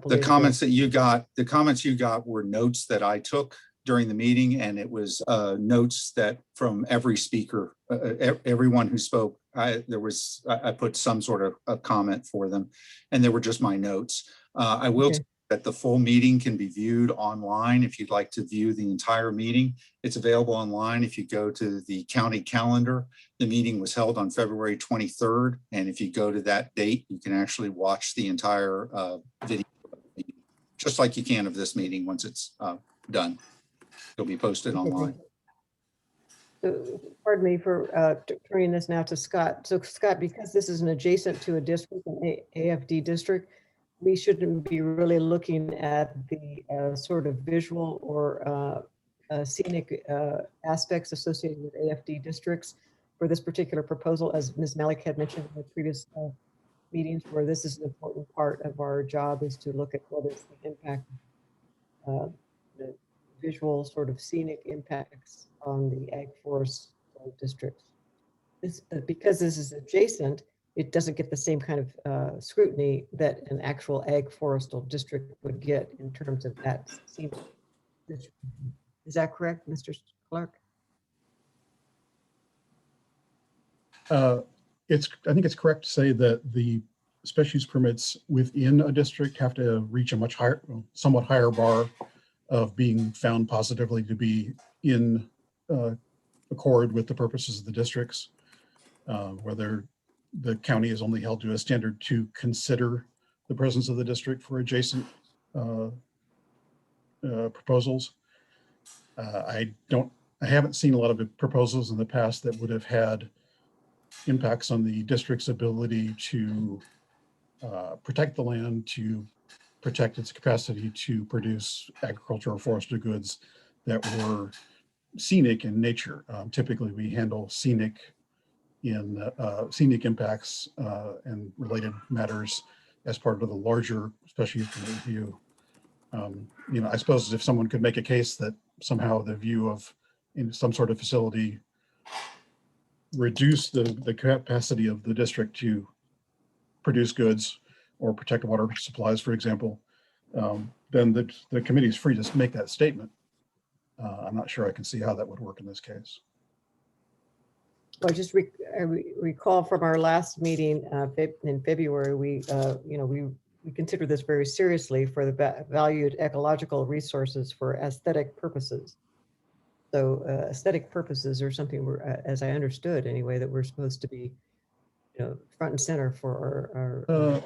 The comments you got were notes that I took during the meeting, and it was notes that from every speaker, everyone who spoke. I put some sort of a comment for them, and they were just my notes. I will say that the full meeting can be viewed online. If you'd like to view the entire meeting, it's available online. If you go to the county calendar, the meeting was held on February 23rd. And if you go to that date, you can actually watch the entire video, just like you can of this meeting once it's done. It'll be posted online. So, pardon me for turning this now to Scott. So Scott, because this is an adjacent to a district, an AFD district, we shouldn't be really looking at the sort of visual or scenic aspects associated with AFD districts for this particular proposal, as Ms. Malik had mentioned in the previous meetings, where this is an important part of our job, is to look at what is the impact, the visual sort of scenic impacts on the ag forest districts. Because this is adjacent, it doesn't get the same kind of scrutiny that an actual ag forestal district would get in terms of that scenic district. Is that correct, Mr. Clark? I think it's correct to say that the special use permits within a district have to reach a much higher, somewhat higher bar of being found positively to be in accord with the purposes of the districts, whether the county is only held to a standard to consider the presence of the district for adjacent proposals. I haven't seen a lot of proposals in the past that would have had impacts on the district's ability to protect the land, to protect its capacity to produce agricultural or forestry goods that were scenic in nature. Typically, we handle scenic impacts and related matters as part of the larger special use permit review. I suppose if someone could make a case that somehow the view of in some sort of facility reduce the capacity of the district to produce goods or protect water supplies, for example, then the committee is free to make that statement. I'm not sure I can see how that would work in this case. Well, I recall from our last meeting in February, we consider this very seriously for the valued ecological resources for aesthetic purposes. So aesthetic purposes are something we're, as I understood anyway, that we're supposed to be, front and center for our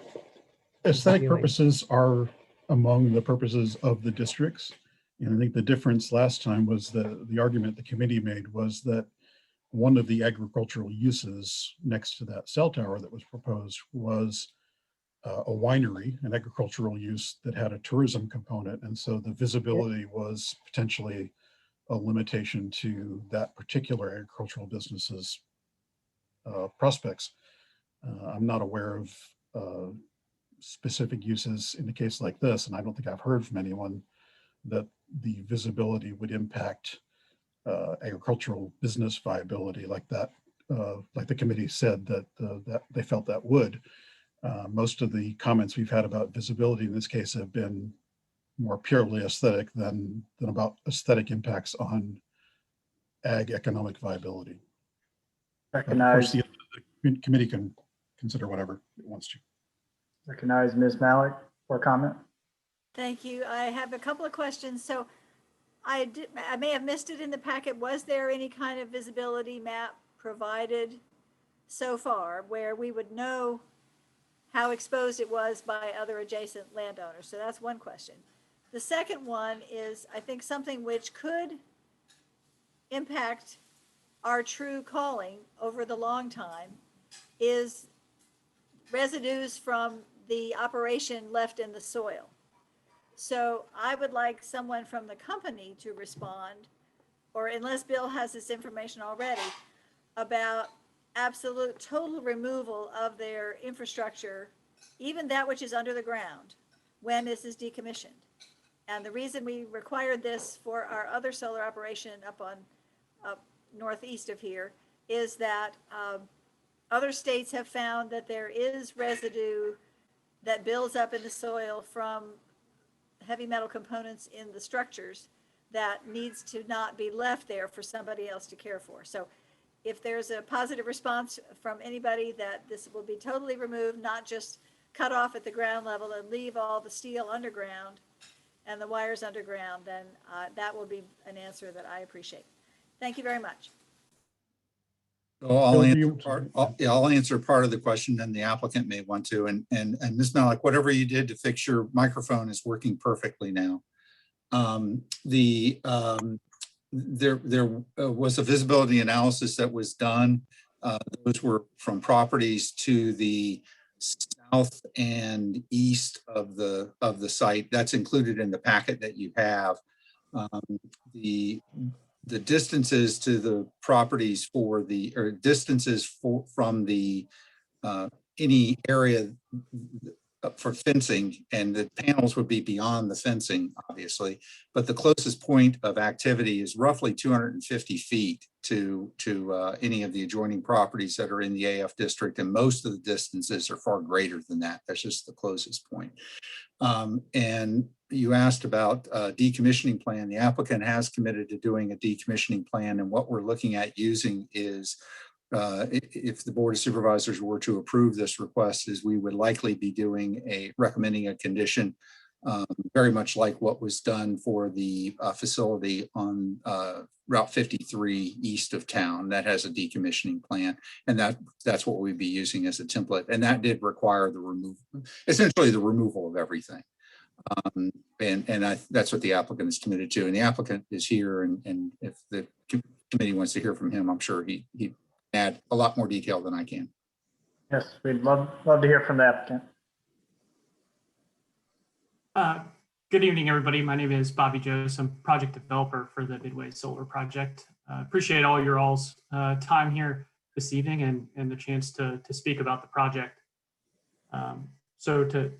Aesthetic viewing. purposes are among the purposes of the districts. And I think the difference last time was the argument the committee made was that one of the agricultural uses next to that cell tower that was proposed was a winery, an agricultural use that had a tourism component. And so the visibility was potentially a limitation to that particular agricultural business's prospects. I'm not aware of specific uses in a case like this, and I don't think I've heard from anyone that the visibility would impact agricultural business viability like that, like the committee said that they felt that would. Most of the comments we've had about visibility in this case have been more purely aesthetic than about aesthetic impacts on ag economic viability. Of course, Recognize, the committee can consider whatever it wants to. recognize Ms. Malik for comment. Thank you. I have a couple of questions. So I may have missed it in the packet. Was there any kind of visibility map provided so far where we would know how exposed it was by other adjacent landowners? So that's one question. The second one is, I think, something which could impact our true calling over the long time is residues from the operation left in the soil. So I would like someone from the company to respond, or unless Bill has this information already, about absolute total removal of their infrastructure, even that which is under the ground, when this is decommissioned. And the reason we required this for our other solar operation up northeast of here is that other states have found that there is residue that builds up in the soil from heavy metal components in the structures that needs to not be left there for somebody else to care for. So if there's a positive response from anybody that this will be totally removed, not just cut off at the ground level and leave all the steel underground and the wires underground, then that will be an answer that I appreciate. Thank you very much. So I'll answer part of the question, then the applicant may want to. And Ms. Malik, whatever you did to fix your microphone is working perfectly now. There was a visibility analysis that was done. Those were from properties to the south and east of the site. That's included in the packet that you have. The distances to the properties from the any area for fencing, and the panels would be beyond the fencing, obviously, but the closest point of activity is roughly 250 feet to any of the adjoining properties that are in the AF district, and most of the distances are far greater than that. That's just the closest point. And you asked about a decommissioning plan. The applicant has committed to doing a decommissioning plan, and what we're looking at using is if the Board of Supervisors were to approve this request, is we would likely be recommending a condition very much like what was done for the facility on Route 53 east of town that has a decommissioning plan. And that's what we'd be using as a template. And that did require essentially the removal of everything. That's what the applicant is committed to. And the applicant is here. And if the committee wants to hear from him, I'm sure he'd add a lot more detail than I can. Yes, we'd love to hear from the applicant. Good evening, everybody. My name is Bobby Joes. I'm project developer for the Midway Solar Project. Appreciate all your all's time here this evening and the chance to speak about the project. So to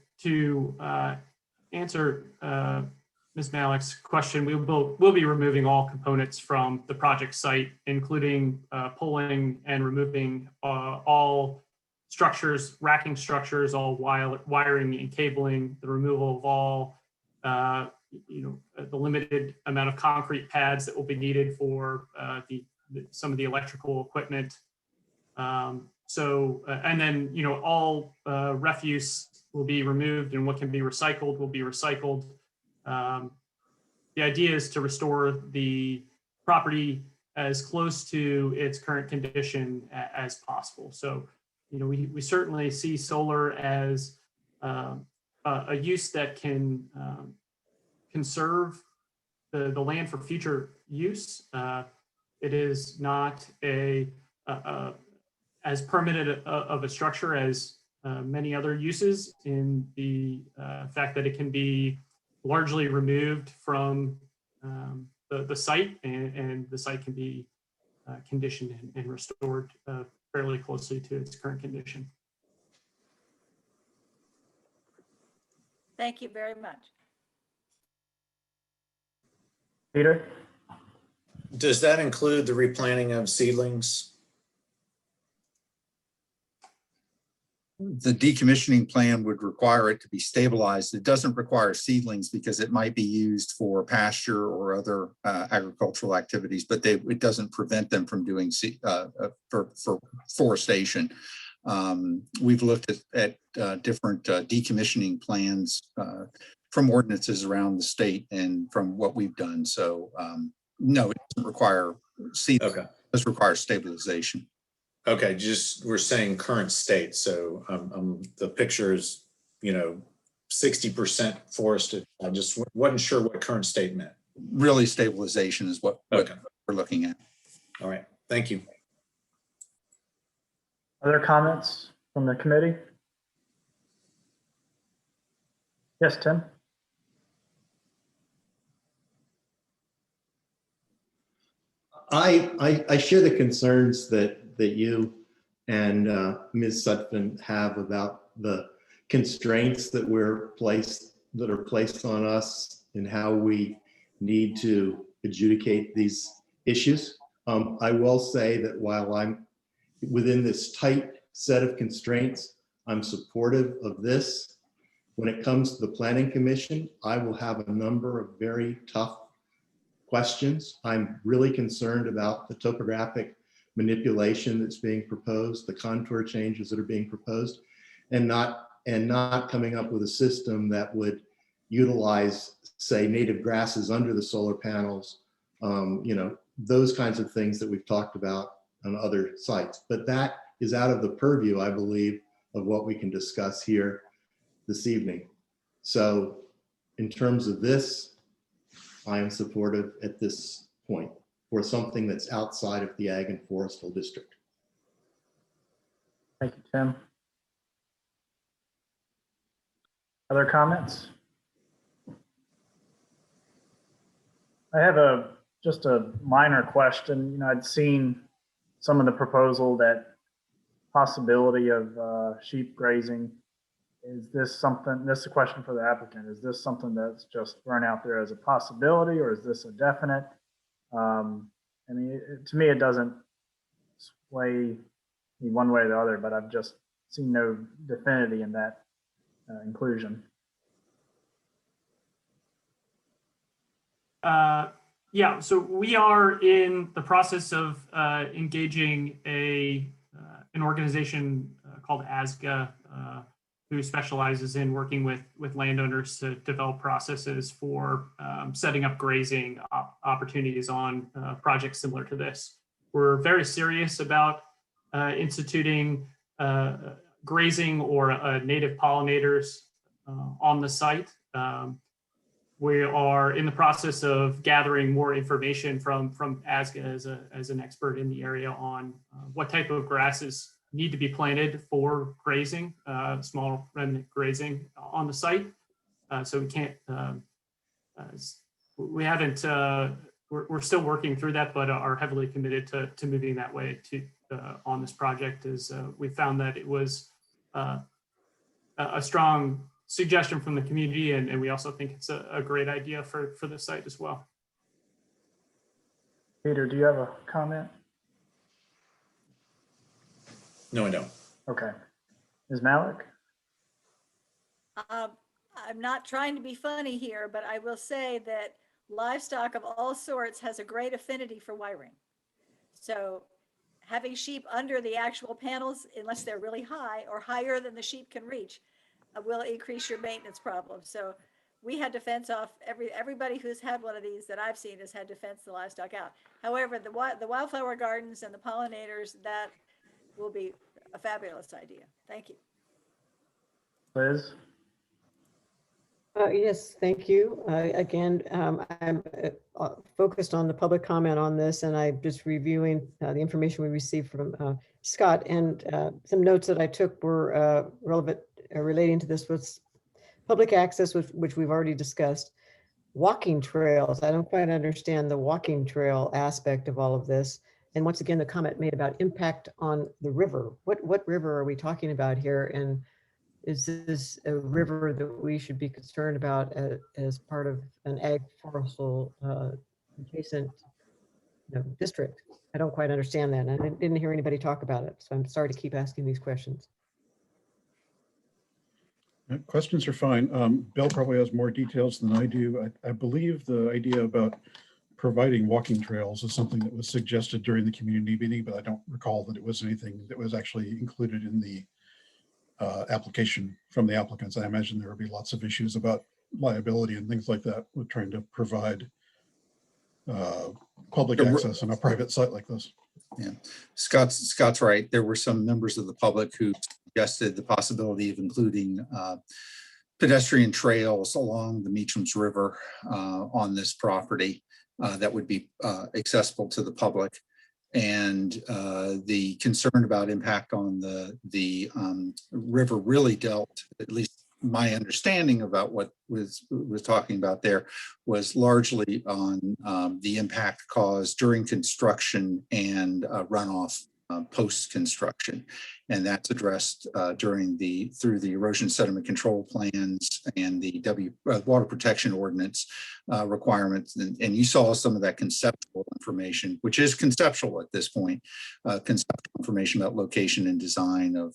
answer Ms. Malik's question, we'll be removing all components from the project site, including pulling and removing all structures, racking structures, all wiring and cabling, the removal of all the limited amount of concrete pads that will be needed for some of the electrical equipment. And then, all refuse will be removed, and what can be recycled will be recycled. The idea is to restore the property as close to its current condition as possible. So, we certainly see solar as a use that can conserve the land for future use. It is not as permanent of a structure as many other uses, in the fact that it can be largely removed from the site, and the site can be conditioned and restored fairly closely to its current condition. Thank you very much. Peter? Does that include the replanting of seedlings? The decommissioning plan would require it to be stabilized. It doesn't require seedlings because it might be used for pasture or other agricultural activities, but it doesn't prevent them from doing for forestation. We've looked at different decommissioning plans from ordinances around the state and from what we've done. So no, it doesn't require seedlings. Okay. It does require stabilization. Okay, we're saying current state. So the picture is, 60% forested. I just wasn't sure what current state meant. Really, stabilization is what we're looking at. All right, thank you. Other comments from the committee? Yes, Tim? I share the concerns that you and Ms. Sutphin have about the constraints that are placed on us and how we need to adjudicate these issues. I will say that while I'm within this tight set of constraints, I'm supportive of this. When it comes to the Planning Commission, I will have a number of very tough questions. I'm really concerned about the topographic manipulation that's being proposed, the contour changes that are being proposed, and not coming up with a system that would utilize, say, native grasses under the solar panels, those kinds of things that we've talked about on other sites. But that is out of the purview, I believe, of what we can discuss here this evening. So in terms of this, I am supportive at this point for something that's outside of the Ag and Forestal District. Thank you, Tim. Other comments? I have just a minor question. I'd seen some of the proposal, that possibility of sheep grazing. Is this something, this is a question for the applicant, is this something that's just thrown out there as a possibility, or is this a definite? To me, it doesn't sway me one way or the other, but I've just seen no definity in that inclusion. Yeah, so we are in the process of engaging an organization called ASGA, who specializes in working with landowners to develop processes for setting up grazing opportunities on projects similar to this. We're very serious about instituting grazing or native pollinators on the site. We are in the process of gathering more information from ASGA as an expert in the area on what type of grasses need to be planted for grazing, small remnant grazing on the site. So we can't, we haven't, we're still working through that, but are heavily committed to moving that way on this project, as we found that it was a strong suggestion from the community, and we also think it's a great idea for the site as well. Peter, do you have a comment? No, I don't. Okay. Ms. Malik? I I'm not trying to be funny here, but I will say that livestock of all sorts has a great affinity for wiring. So having sheep under the actual panels, unless they're really high or higher than the sheep can reach, will increase your maintenance problem. So we had to fence off everybody who's had one of these that I've seen has had to fence the livestock out. However, the wildflower gardens and the pollinators, that will be a fabulous idea. Thank you. Liz? Yes, thank you. Again, I'm focused on the public comment on this, and I'm just reviewing the information we received from Scott, and some notes that I took were relevant relating to this was public access, which we've already discussed. Walking trails. I don't quite understand the walking trail aspect of all of this. And once again, the comment made about impact on the river. What river are we talking about here? And is this a river that we should be concerned about as part of an ag forestal adjacent district? I don't quite understand that. And I didn't hear anybody talk about it. So I'm sorry to keep asking these questions. Questions are fine. Bill probably has more details than I do. I believe the idea about providing walking trails is something that was suggested during the community meeting, but I don't recall that it was anything that was actually included in the application from the applicants. I imagine there will be lots of issues about liability and things like that with trying to provide public access on a private site like this. Yeah, Scott's right. There were some members of the public who suggested the possibility of including pedestrian trails along the Meacham's River on this property that would be accessible to the public. And the concern about impact on the river really dealt, at least my understanding about what was talking about there, was largely on the impact caused during construction and runoff post-construction. And that's addressed through the erosion sediment control plans and the water protection ordinance requirements. And you saw some of that conceptual information, which is conceptual at this point, conceptual information about location and design of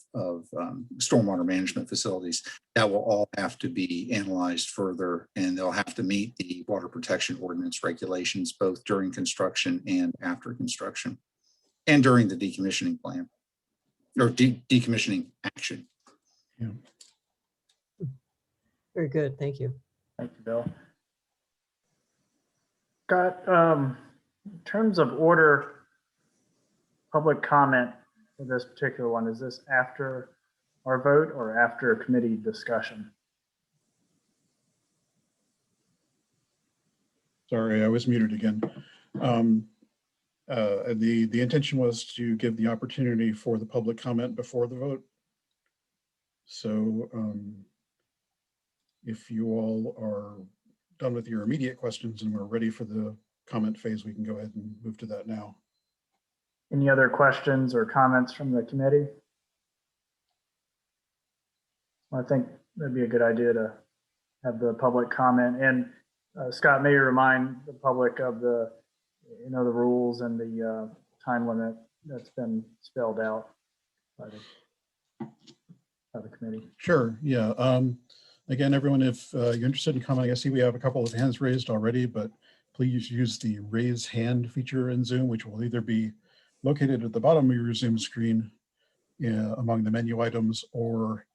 stormwater management facilities. That will all have to be analyzed further, and they'll have to meet the water protection ordinance regulations, both during construction and after construction, and during the decommissioning plan or decommissioning action. Yeah. Very good. Thank you. Thank you, Bill. Scott, in terms of order, public comment for this particular one, is this after our vote or after committee discussion? Sorry, I was muted again. The intention was to give the opportunity for the public comment before the vote. So if you all are done with your immediate questions and we're ready for the comment phase, we can go ahead and move to that now. Any other questions or comments from the committee? I think that'd be a good idea to have the public comment. And Scott, may you remind the public of the rules and the time limit that's been spelled out by the committee. Sure, yeah. Again, everyone, if you're interested in commenting, I see we have a couple of hands raised already, but please use the raise hand feature in Zoom, which will either be located at the bottom of your Zoom screen among the menu items, or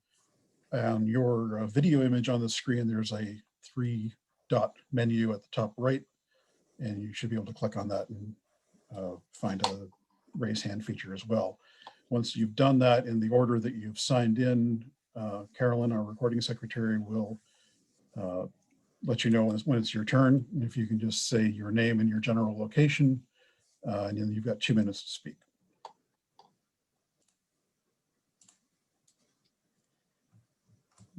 on your video image on the screen, there's a 3-dot menu at the top right, and you should be able to click on that and find a raise hand feature as well. Once you've done that in the order that you've signed in, Carolyn, our recording secretary, will let you know when it's your turn. And if you can just say your name and your general location, and then you've got 2 minutes to speak.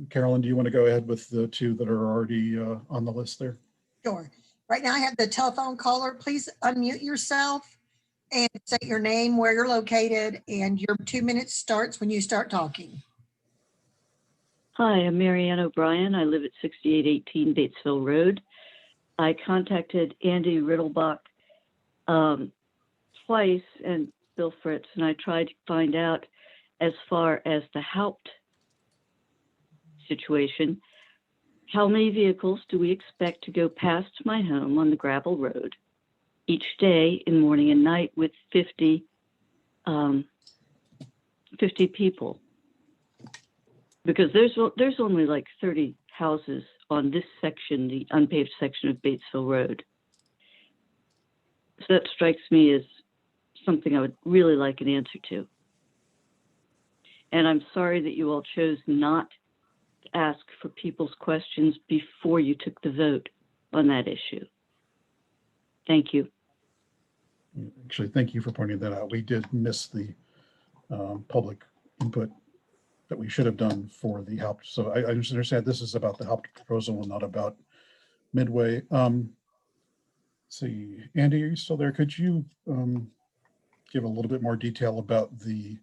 Carolyn, do you want to go ahead with the 2 that are already on the list there? Sure. Right now I have the telephone caller. Please unmute yourself and say your name, where you're located, and your 2 minutes starts when you start talking. Hi, I'm Marianne O'Brien. I live at 6818 Batesville Road. I contacted Andy Riddlebach twice and Bill Fritz, and I tried to find out as far as the Haupt situation. How many vehicles do we expect to go past my home on the gravel road each day in morning and night with 50 people? Because there's only like 30 houses on this section, the unpaved section of Batesville Road. So that strikes me as something I would really like an answer to. And I'm sorry that you all chose not to ask for people's questions before you took the vote on that issue. Thank you. Actually, thank you for pointing that out. We did miss the public input that we should have done for the HALP. So I understand this is about the HALP proposal and not about Midway. Let's see, Andy, are you still there? Could you give a little bit more detail about the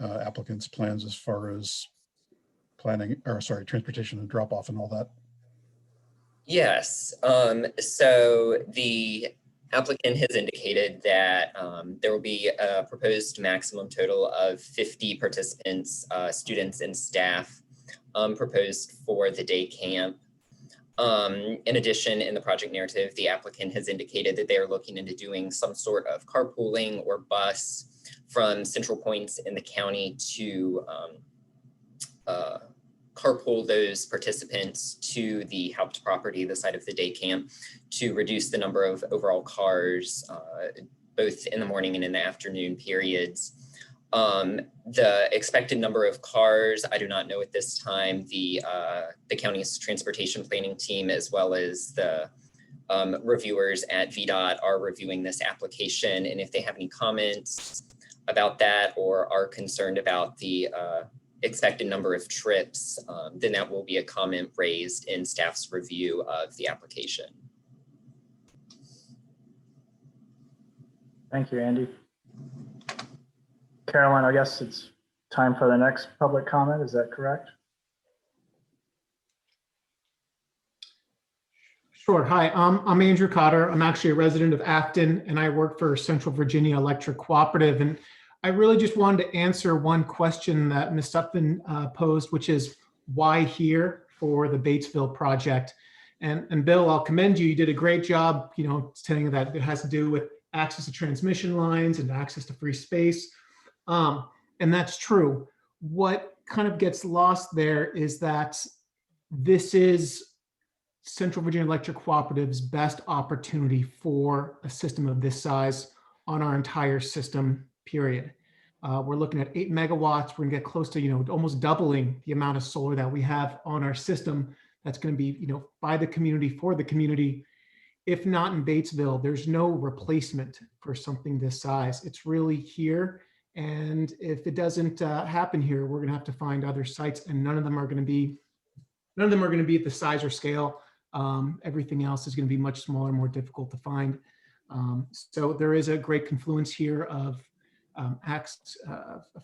applicant's plans as far as planning, or sorry, transportation and drop off and all that? Yes. So the applicant has indicated that there will be a proposed maximum total of 50 participants, students and staff proposed for the day camp. In addition, in the project narrative, the applicant has indicated that they are looking into doing some sort of carpooling or bus from central points in the county to carpool those participants to the helped property, the site of the day camp, to reduce the number of overall cars, both in the morning and in the afternoon periods. The expected number of cars, I do not know at this time. The county's transportation planning team, as well as the reviewers at VDOT, are reviewing this application. And if they have any comments about that or are concerned about the expected number of trips, then that will be a comment raised in staff's review of the application. Thank you, Andy. Carolyn, I guess it's time for the next public comment. Is that correct? Sure. Hi, I'm Andrew Cotter. I'm actually a resident of Afton, and I work for Central Virginia Electric Cooperative. And I really just wanted to answer one question that Ms. Sutphin posed, which is why here for the Batesville project? And Bill, I'll commend you. You did a great job, saying that it has to do with access to transmission lines and access to free space. And that's true. What kind of gets lost there is that this is Central Virginia Electric Cooperative's best opportunity for a system of this size on our entire system, period. We're looking at 8 megawatts. We're gonna get close to, almost doubling the amount of solar that we have on our system. That's gonna be, by the community, for the community. If not in Batesville, there's no replacement for something this size. It's really here. And if it doesn't happen here, we're gonna have to find other sites, and none of them are gonna be at the size or scale. Everything else is gonna be much smaller, more difficult to find. So there is a great confluence here of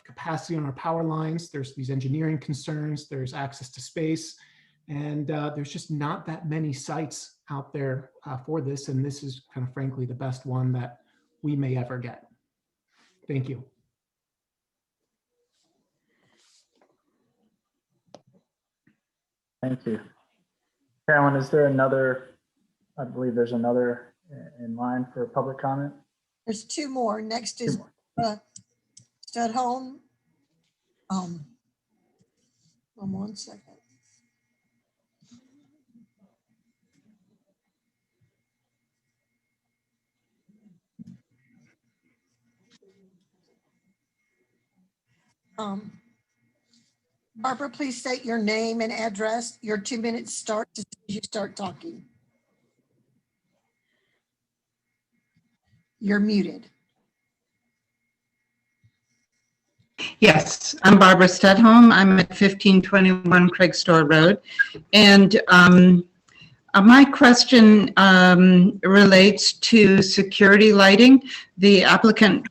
capacity on our power lines. There's these engineering concerns, there's access to space, and there's just not that many sites out there for this. And this is kind of frankly the best one that we may ever get. Thank you. Thank you. Carolyn, is there another, I believe there's another in line for public comment? There's two more. Next is Studholm. 1 second. Barbara, please state your name and address. Your 2 minutes start as soon as you start talking. You're muted. Yes, I'm Barbara Studholm. I'm at 1521 Craig Store Road. And my question relates to security lighting. The applicant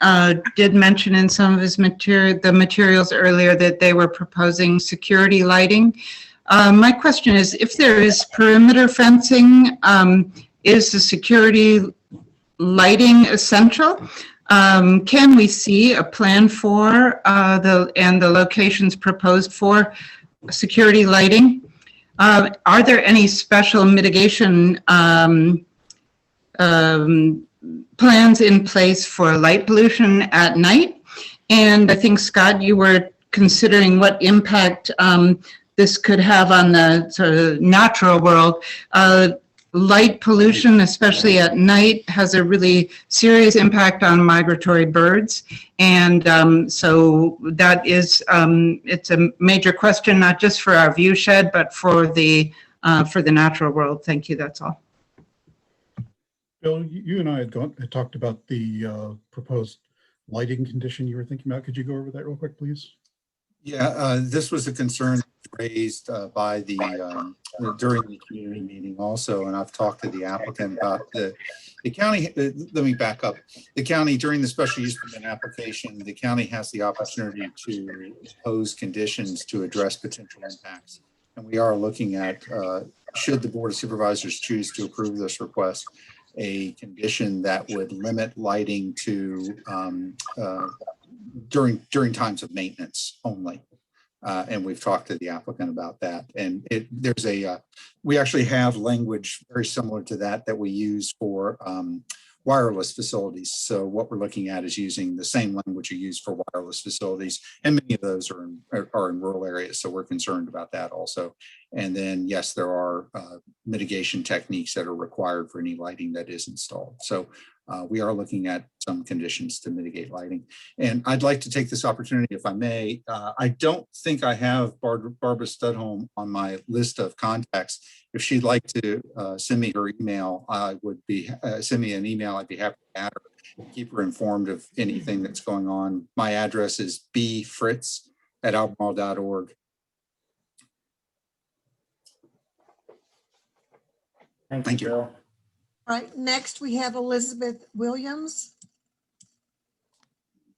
did mention in some of his materials earlier that they were proposing security lighting. My question is, if there is perimeter fencing, is the security lighting essential? Can we see a plan for the locations proposed for security lighting? Are there any special mitigation plans in place for light pollution at night? And I think, Scott, you were considering what impact this could have on the sort of natural world. Light pollution, especially at night, has a really serious impact on migratory birds. And so that is, it's a major question, not just for our view shed, but for the natural world. Thank you, that's all. Bill, you and I had talked about the proposed lighting condition you were thinking about. Could you go over that real quick, please? Yeah, this was a concern raised by the during the community meeting also, and I've talked to the applicant about the county. Let me back up. The county, during the special use permit application, the county has the opportunity to impose conditions to address potential impacts, and we are looking at should the Board of Supervisors choose to approve this request, a condition that would limit lighting to during times of maintenance only. And we've talked to the applicant about that. And there's we actually have language very similar to that we use for wireless facilities. So what we're looking at is using the same language you use for wireless facilities. And many of those are in rural areas. So we're concerned about that also. And then, yes, there are mitigation techniques that are required for any lighting that is installed. So we are looking at some conditions to mitigate lighting. And I'd like to take this opportunity, if I may. I don't think I have Barbara Studholm on my list of contacts. If she'd like to send me her email, I would be send me an email. I'd be happy to add her, keep her informed of anything that's going on. My address is bfritz@albemarle.org. Thank you, Bill. All right, next we have Elizabeth Williams.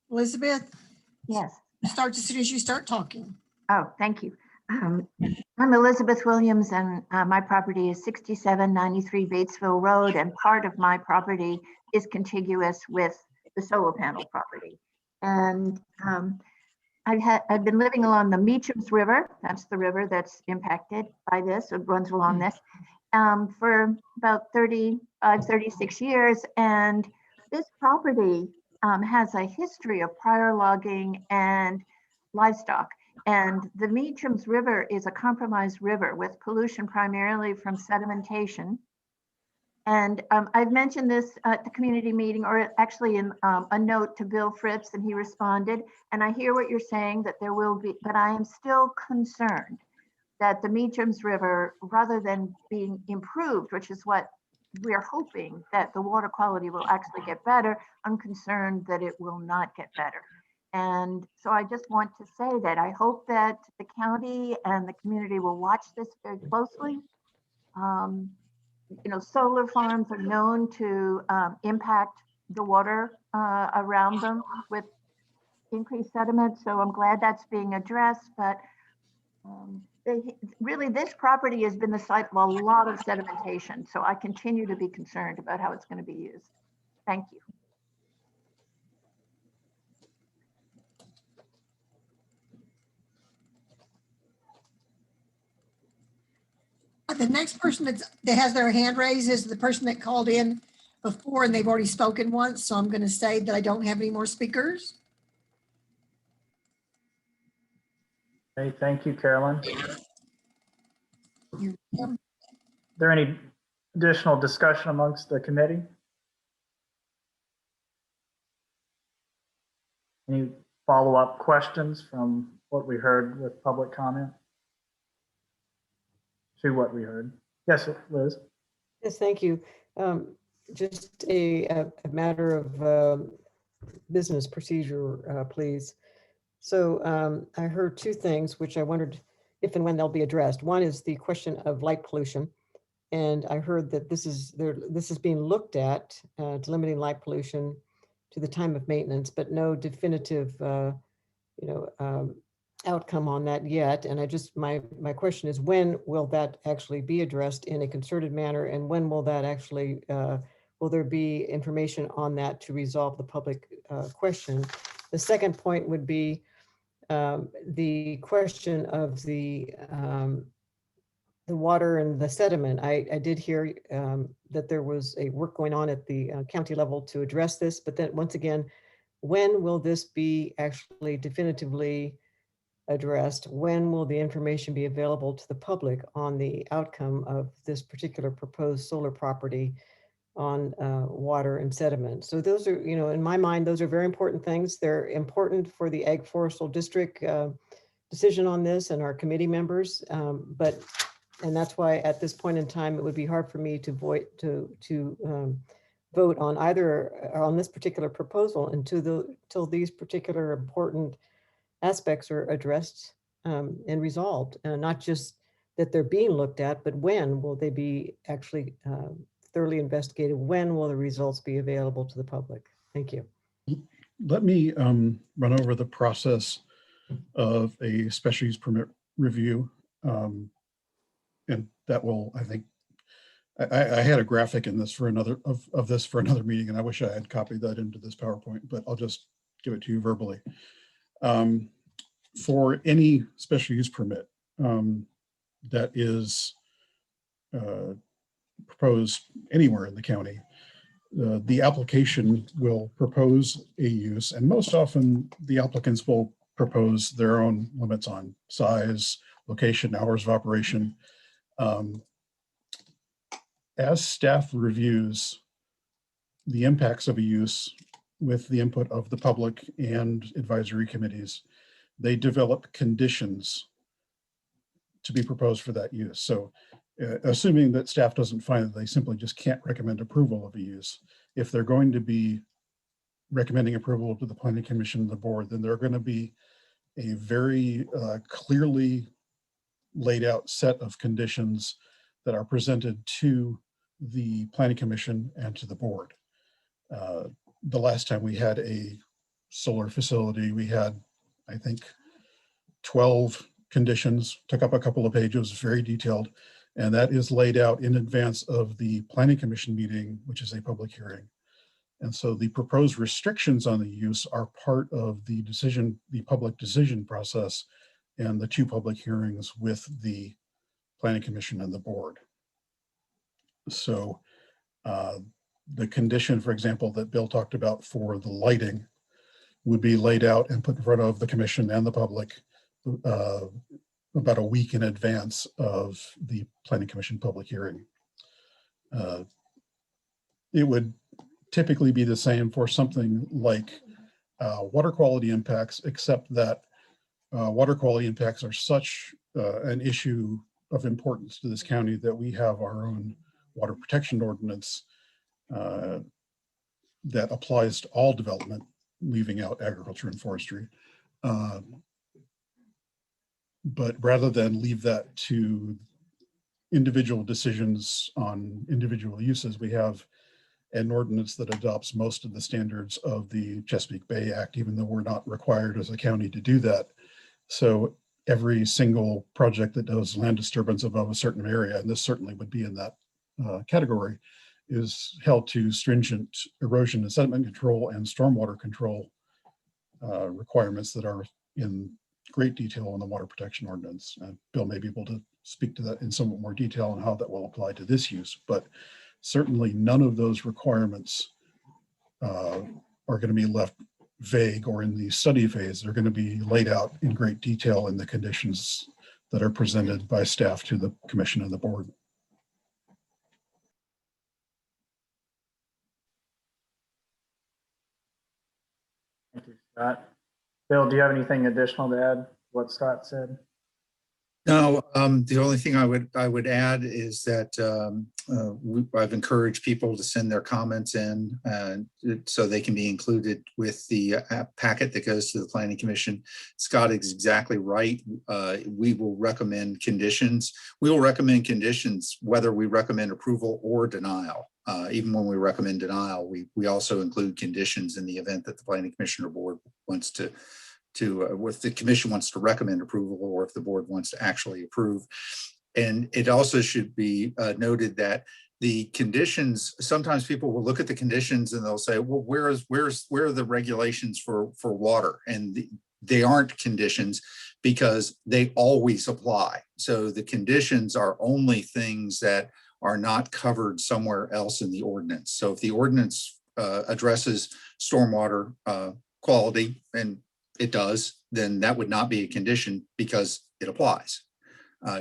Elizabeth? Yes. Start as soon as you start talking. Oh, thank you. I'm Elizabeth Williams, and my property is 6793 Batesville Road, and part of my property is contiguous with the solar panel property. And I've been living along the Meachams River. That's the river that's impacted by this. It runs along this for about 36 years. And this property has a history of prior logging and livestock. And the Meachams River is a compromised river with pollution primarily from sedimentation. And I've mentioned this at the community meeting, or actually in a note to Bill Fritz, and he responded. And I hear what you're saying, that there will be, but I am still concerned that the Meachams River, rather than being improved, which is what we're hoping, that the water quality will actually get better, I'm concerned that it will not get better. And so I just want to say that I hope that the county and the community will watch this very closely. You know, solar farms are known to impact the water around them with increased sediment. So I'm glad that's being addressed, but really this property has been the site of a lot of sedimentation. So I continue to be concerned about how it's going to be used. Thank you. The next person that has their hand raised is the person that called in before, and they've already spoken once. So I'm going to say that I don't have any more speakers. Okay, thank you, Carolyn. You're welcome. Is there any additional discussion amongst the committee? Any follow-up questions from what we heard with public comment? To what we heard. Yes, Liz. Yes, thank you. Just a matter of business procedure, please. So I heard two things, which I wondered if and when they'll be addressed. One is the question of light pollution. And I heard that this is being looked at to limiting light pollution to the time of maintenance, but no definitive, outcome on that yet. And my question is, when will that actually be addressed in a concerted manner? And when will that actually, will there be information on that to resolve the public question? The second point would be the question of the the water and the sediment. I did hear that there was a work going on at the county level to address this, but then once again, when will this be actually definitively addressed? When will the information be available to the public on the outcome of this particular proposed solar property on water and sediment? So those are, you know, in my mind, those are very important things. They're important for the Ag Forestal District decision on this and our committee members. And that's why at this point in time, it would be hard for me to vote on either on this particular proposal until these particular important aspects are addressed and resolved. Not just that they're being looked at, but when will they be actually thoroughly investigated? When will the results be available to the public? Thank you. Let me run over the process of a special use permit review. And that will, I think, I had a graphic in this for another of this for another meeting, and I wish I had copied that into this PowerPoint, but I'll just give it to you verbally. For any special use permit that is proposed anywhere in the county, the application will propose a use, and most often the applicants will propose their own limits on size, location, hours of operation. As staff reviews the impacts of a use with the input of the public and advisory committees, they develop conditions to be proposed for that use. So assuming that staff doesn't find that they simply just can't recommend approval of a use, if they're going to be recommending approval to the Planning Commission and the board, then they're going to be a very clearly laid out set of conditions that are presented to the Planning Commission and to the board. The last time we had a solar facility, we had, I think, 12 conditions, took up a couple of pages, very detailed, and that is laid out in advance of the Planning Commission meeting, which is a public hearing. And so the proposed restrictions on the use are part of the decision, the public decision process, and the 2 public hearings with the Planning Commission and the board. So the condition, for example, that Bill talked about for the lighting would be laid out and put in front of the commission and the public about a week in advance of the Planning Commission public hearing. It would typically be the same for something like water quality impacts, except that water quality impacts are such an issue of importance to this county that we have our own water protection ordinance that applies to all development, leaving out agriculture and forestry. But rather than leave that to individual decisions on individual uses, we have an ordinance that adopts most of the standards of the Chesapeake Bay Act, even though we're not required as a county to do that. So every single project that does land disturbance above a certain area, and this certainly would be in that category, is held to stringent erosion and sediment control and stormwater control requirements that are in great detail in the water protection ordinance. Bill may be able to speak to that in somewhat more detail and how that will apply to this use, but certainly none of those requirements are going to be left vague or in the study phase. They're going to be laid out in great detail in the conditions that are presented by staff to the commission and the board. Thank you, Scott. Bill, do you have anything additional to add to what Scott said? No, the only thing I would add is that I've encouraged people to send their comments in so they can be included with the packet that goes to the Planning Commission. Scott is exactly right. We will recommend conditions. We will recommend conditions whether we recommend approval or denial. Even when we recommend denial, we also include conditions in the event that the Planning Commission or board wants to if the commission wants to recommend approval or if the board wants to actually approve. And it also should be noted that the conditions, sometimes people will look at the conditions and they'll say, well, where are the regulations for water? And they aren't conditions because they always apply. So the conditions are only things that are not covered somewhere else in the ordinance. So if the ordinance addresses stormwater quality, and it does, then that would not be a condition because it applies.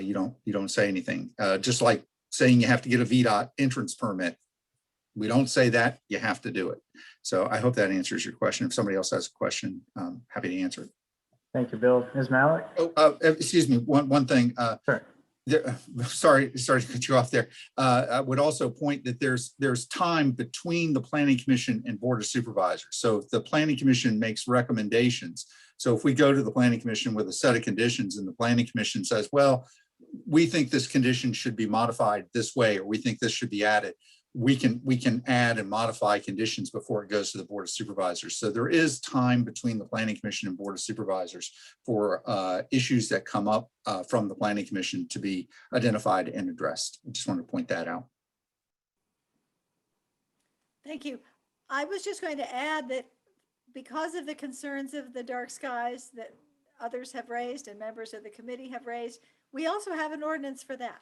You don't say anything. Just like saying you have to get a VDOT entrance permit. We don't say that, you have to do it. So I hope that answers your question. If somebody else has a question, I'm happy to answer it. Thank you, Bill. Ms. Malik? Oh, excuse me, one thing. Sure. Sorry to cut you off there. I would also point that there's time between the Planning Commission and Board of Supervisors. So if the Planning Commission makes recommendations, so if we go to the Planning Commission with a set of conditions and the Planning Commission says, well, we think this condition should be modified this way, or we think this should be added, we can add and modify conditions before it goes to the Board of Supervisors. So there is time between the Planning Commission and Board of Supervisors for issues that come up from the Planning Commission to be identified and addressed. I just wanted to point that out. Thank you. I was just going to add that because of the concerns of the dark skies that others have raised and members of the committee have raised, we also have an ordinance for that.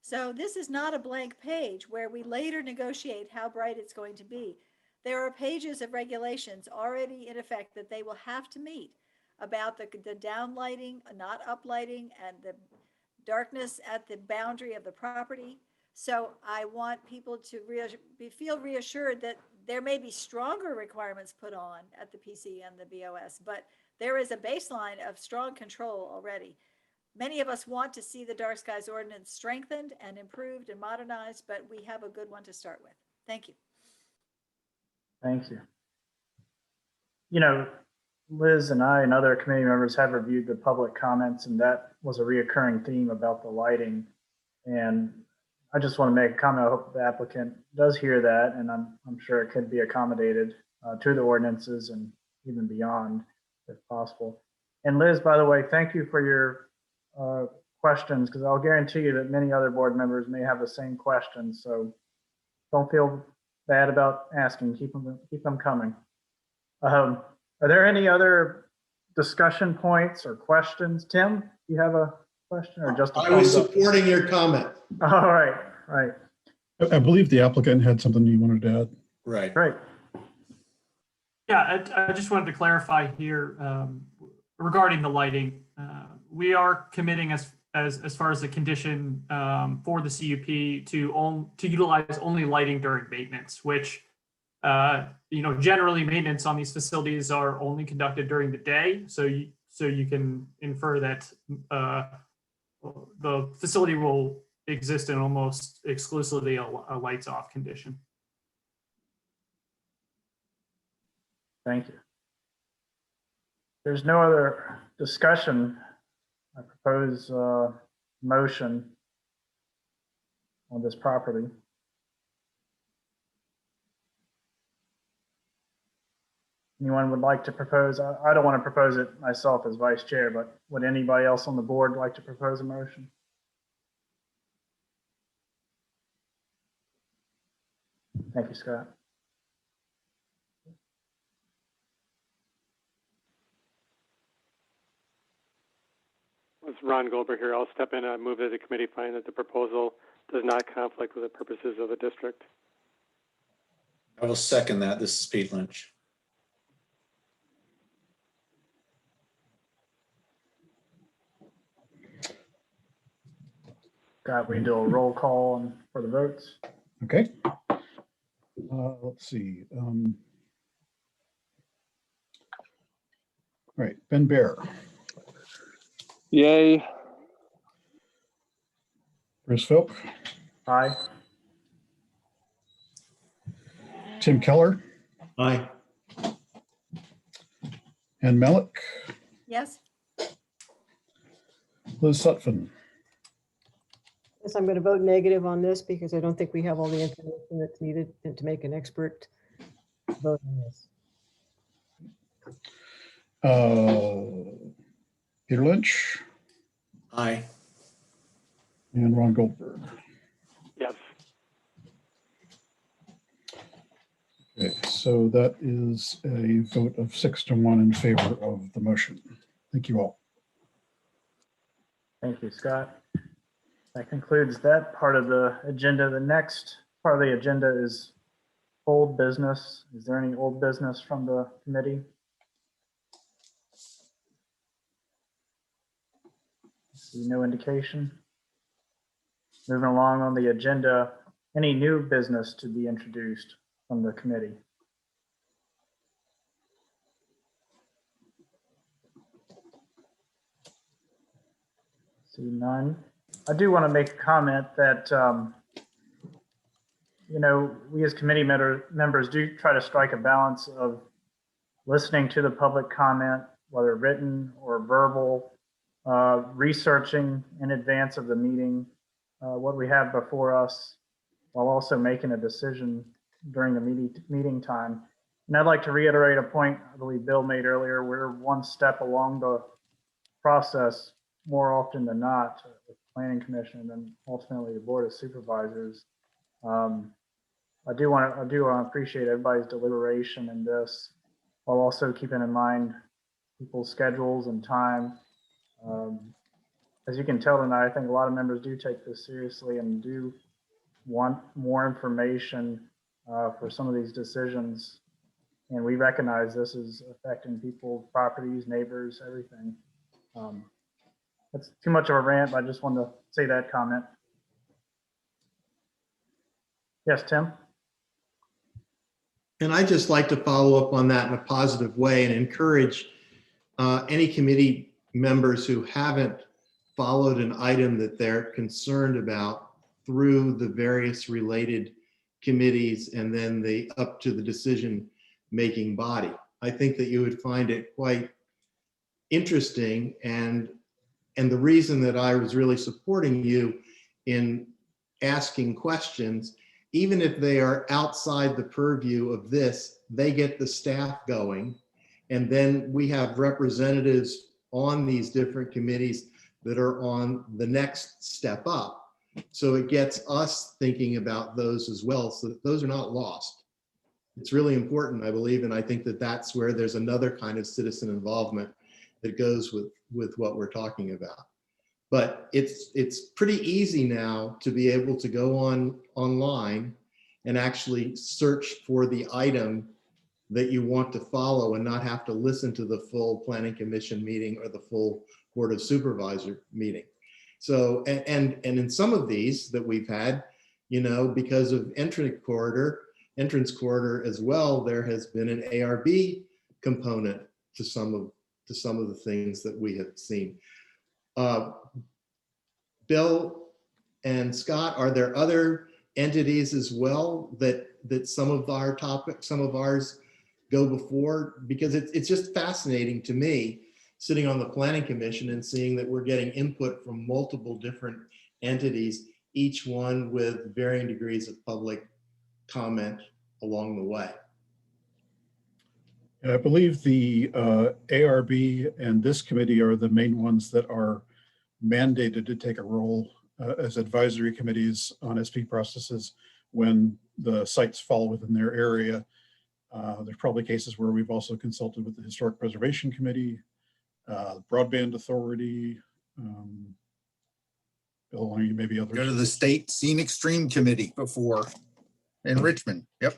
So this is not a blank page where we later negotiate how bright it's going to be. There are pages of regulations already in effect that they will have to meet about the down lighting, not up lighting, and the darkness at the boundary of the property. So I want people to feel reassured that there may be stronger requirements put on at the PC and the BOS, but there is a baseline of strong control already. Many of us want to see the dark skies ordinance strengthened and improved and modernized, but we have a good one to start with. Thank you. Thank you. You know, Liz and I and other committee members have reviewed the public comments, and that was a reoccurring theme about the lighting. And I just want to make a comment. I hope the applicant does hear that, and I'm sure it could be accommodated to the ordinances and even beyond if possible. And Liz, by the way, thank you for your questions, because I'll guarantee you that many other board members may have the same questions. So don't feel bad about asking. Keep them coming. Are there any other discussion points or questions? Tim, you have a question or just a I was thumbs up? supporting your comment. All right, right. I believe the applicant had something you wanted to add. Right. Great. Yeah, I just wanted to clarify here regarding the lighting. We are committing as far as the condition for the CUP to utilize only lighting during maintenance, which generally maintenance on these facilities are only conducted during the day. So you can infer that the facility will exist in almost exclusively a lights off condition. Thank you. There's no other discussion. I propose motion on this property. Anyone would like to propose? I don't want to propose it myself as vice chair, but would anybody else on the board like to propose a motion? Thank you, Scott. It's Ron Goldberg here. I'll step in and move that the committee find that the proposal does not conflict with the purposes of the district. I will second that. This is Pete Lynch. Scott, we can do a roll call for the votes. Okay. Let's see. All right, Ben Bear, Yay. Bruce Philp, Aye. Tim Keller, Aye. Ann Malik, Yes. Liz Sutphin. Yes, I'm going to vote negative on this because I don't think we have all the information that's needed to make an expert vote on this. Peter Lynch Aye. and Ron Goldberg. Yes. Okay, so that is a vote of 6-1 in favor of the motion. Thank you all. Thank you, Scott. That concludes that part of the agenda. The next part of the agenda is old business. Is there any old business from the committee? See no indication. Moving along on the agenda, any new business to be introduced from the committee? See none. I do want to make a comment that, we as committee members do try to strike a balance of listening to the public comment, whether written or verbal, researching in advance of the meeting what we have before us, while also making a decision during the meeting time. And I'd like to reiterate a point I believe Bill made earlier. We're one step along the process more often than not with the Planning Commission and then ultimately the Board of Supervisors. I do want to appreciate everybody's deliberation in this, while also keeping in mind people's schedules and time. As you can tell tonight, I think a lot of members do take this seriously and do want more information for some of these decisions. And we recognize this is affecting people's properties, neighbors, everything. That's too much of a rant, but I just wanted to say that comment. Yes, Tim? And I'd just like to follow up on that in a positive way and encourage any committee members who haven't followed an item that they're concerned about through the various related committees and then up to the decision-making body. I think that you would find it quite interesting, and the reason that I was really supporting you in asking questions, even if they are outside the purview of this, they get the staff going. And then we have representatives on these different committees that are on the next step up. So it gets us thinking about those as well, so that those are not lost. It's really important, I believe, and I think that that's where there's another kind of citizen involvement that goes with what we're talking about. But it's pretty easy now to be able to go online and actually search for the item that you want to follow and not have to listen to the full Planning Commission meeting or the full Board of Supervisor meeting. So, and in some of these that we've had, because of entrance corridor as well, there has been an ARB component to some of the things that we have seen. Bill and Scott, are there other entities as well that some of ours go before? Because it's just fascinating to me sitting on the Planning Commission and seeing that we're getting input from multiple different entities, each one with varying degrees of public comment along the way. I believe the ARB and this committee are the main ones that are mandated to take a role as advisory committees on SP processes when the sites fall within their area. There's probably cases where we've also consulted with the Historic Preservation Committee, Broadband Authority, Bill, maybe others. Go to the State Scenic Stream Committee before in Richmond. Yep.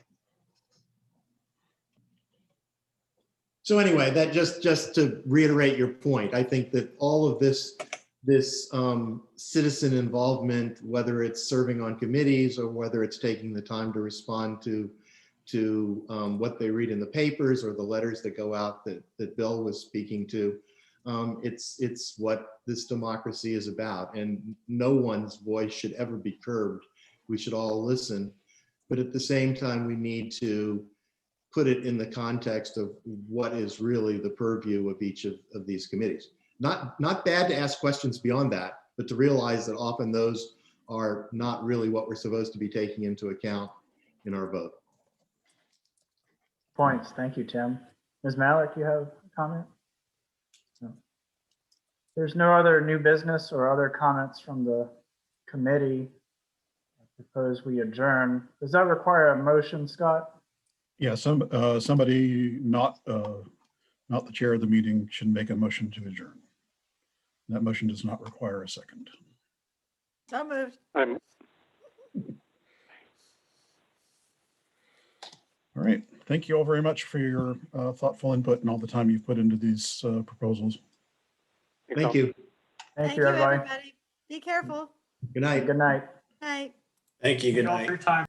So anyway, that just to reiterate your point, I think that all of this citizen involvement, whether it's serving on committees or whether it's taking the time to respond to what they read in the papers or the letters that go out that Bill was speaking to, it's what this democracy is about, and no one's voice should ever be curbed. We should all listen, but at the same time, we need to put it in the context of what is really the purview of each of these committees. Not bad to ask questions beyond that, but to realize that often those are not really what we're supposed to be taking into account in our vote. Points. Thank you, Tim. Ms. Malik, you have a comment? No. There's no other new business or other comments from the committee. I propose we adjourn. Does that require a motion, Scott? Yeah, somebody not the chair of the meeting should make a motion to adjourn. That motion does not require a second. So moved. I'm, All right, thank you all very much for your thoughtful input and all the time you've put into these proposals. Thank you. Thank you, everybody. Be careful. Good night. Good night. Night. Thank you. Good Thank you all night. for your time.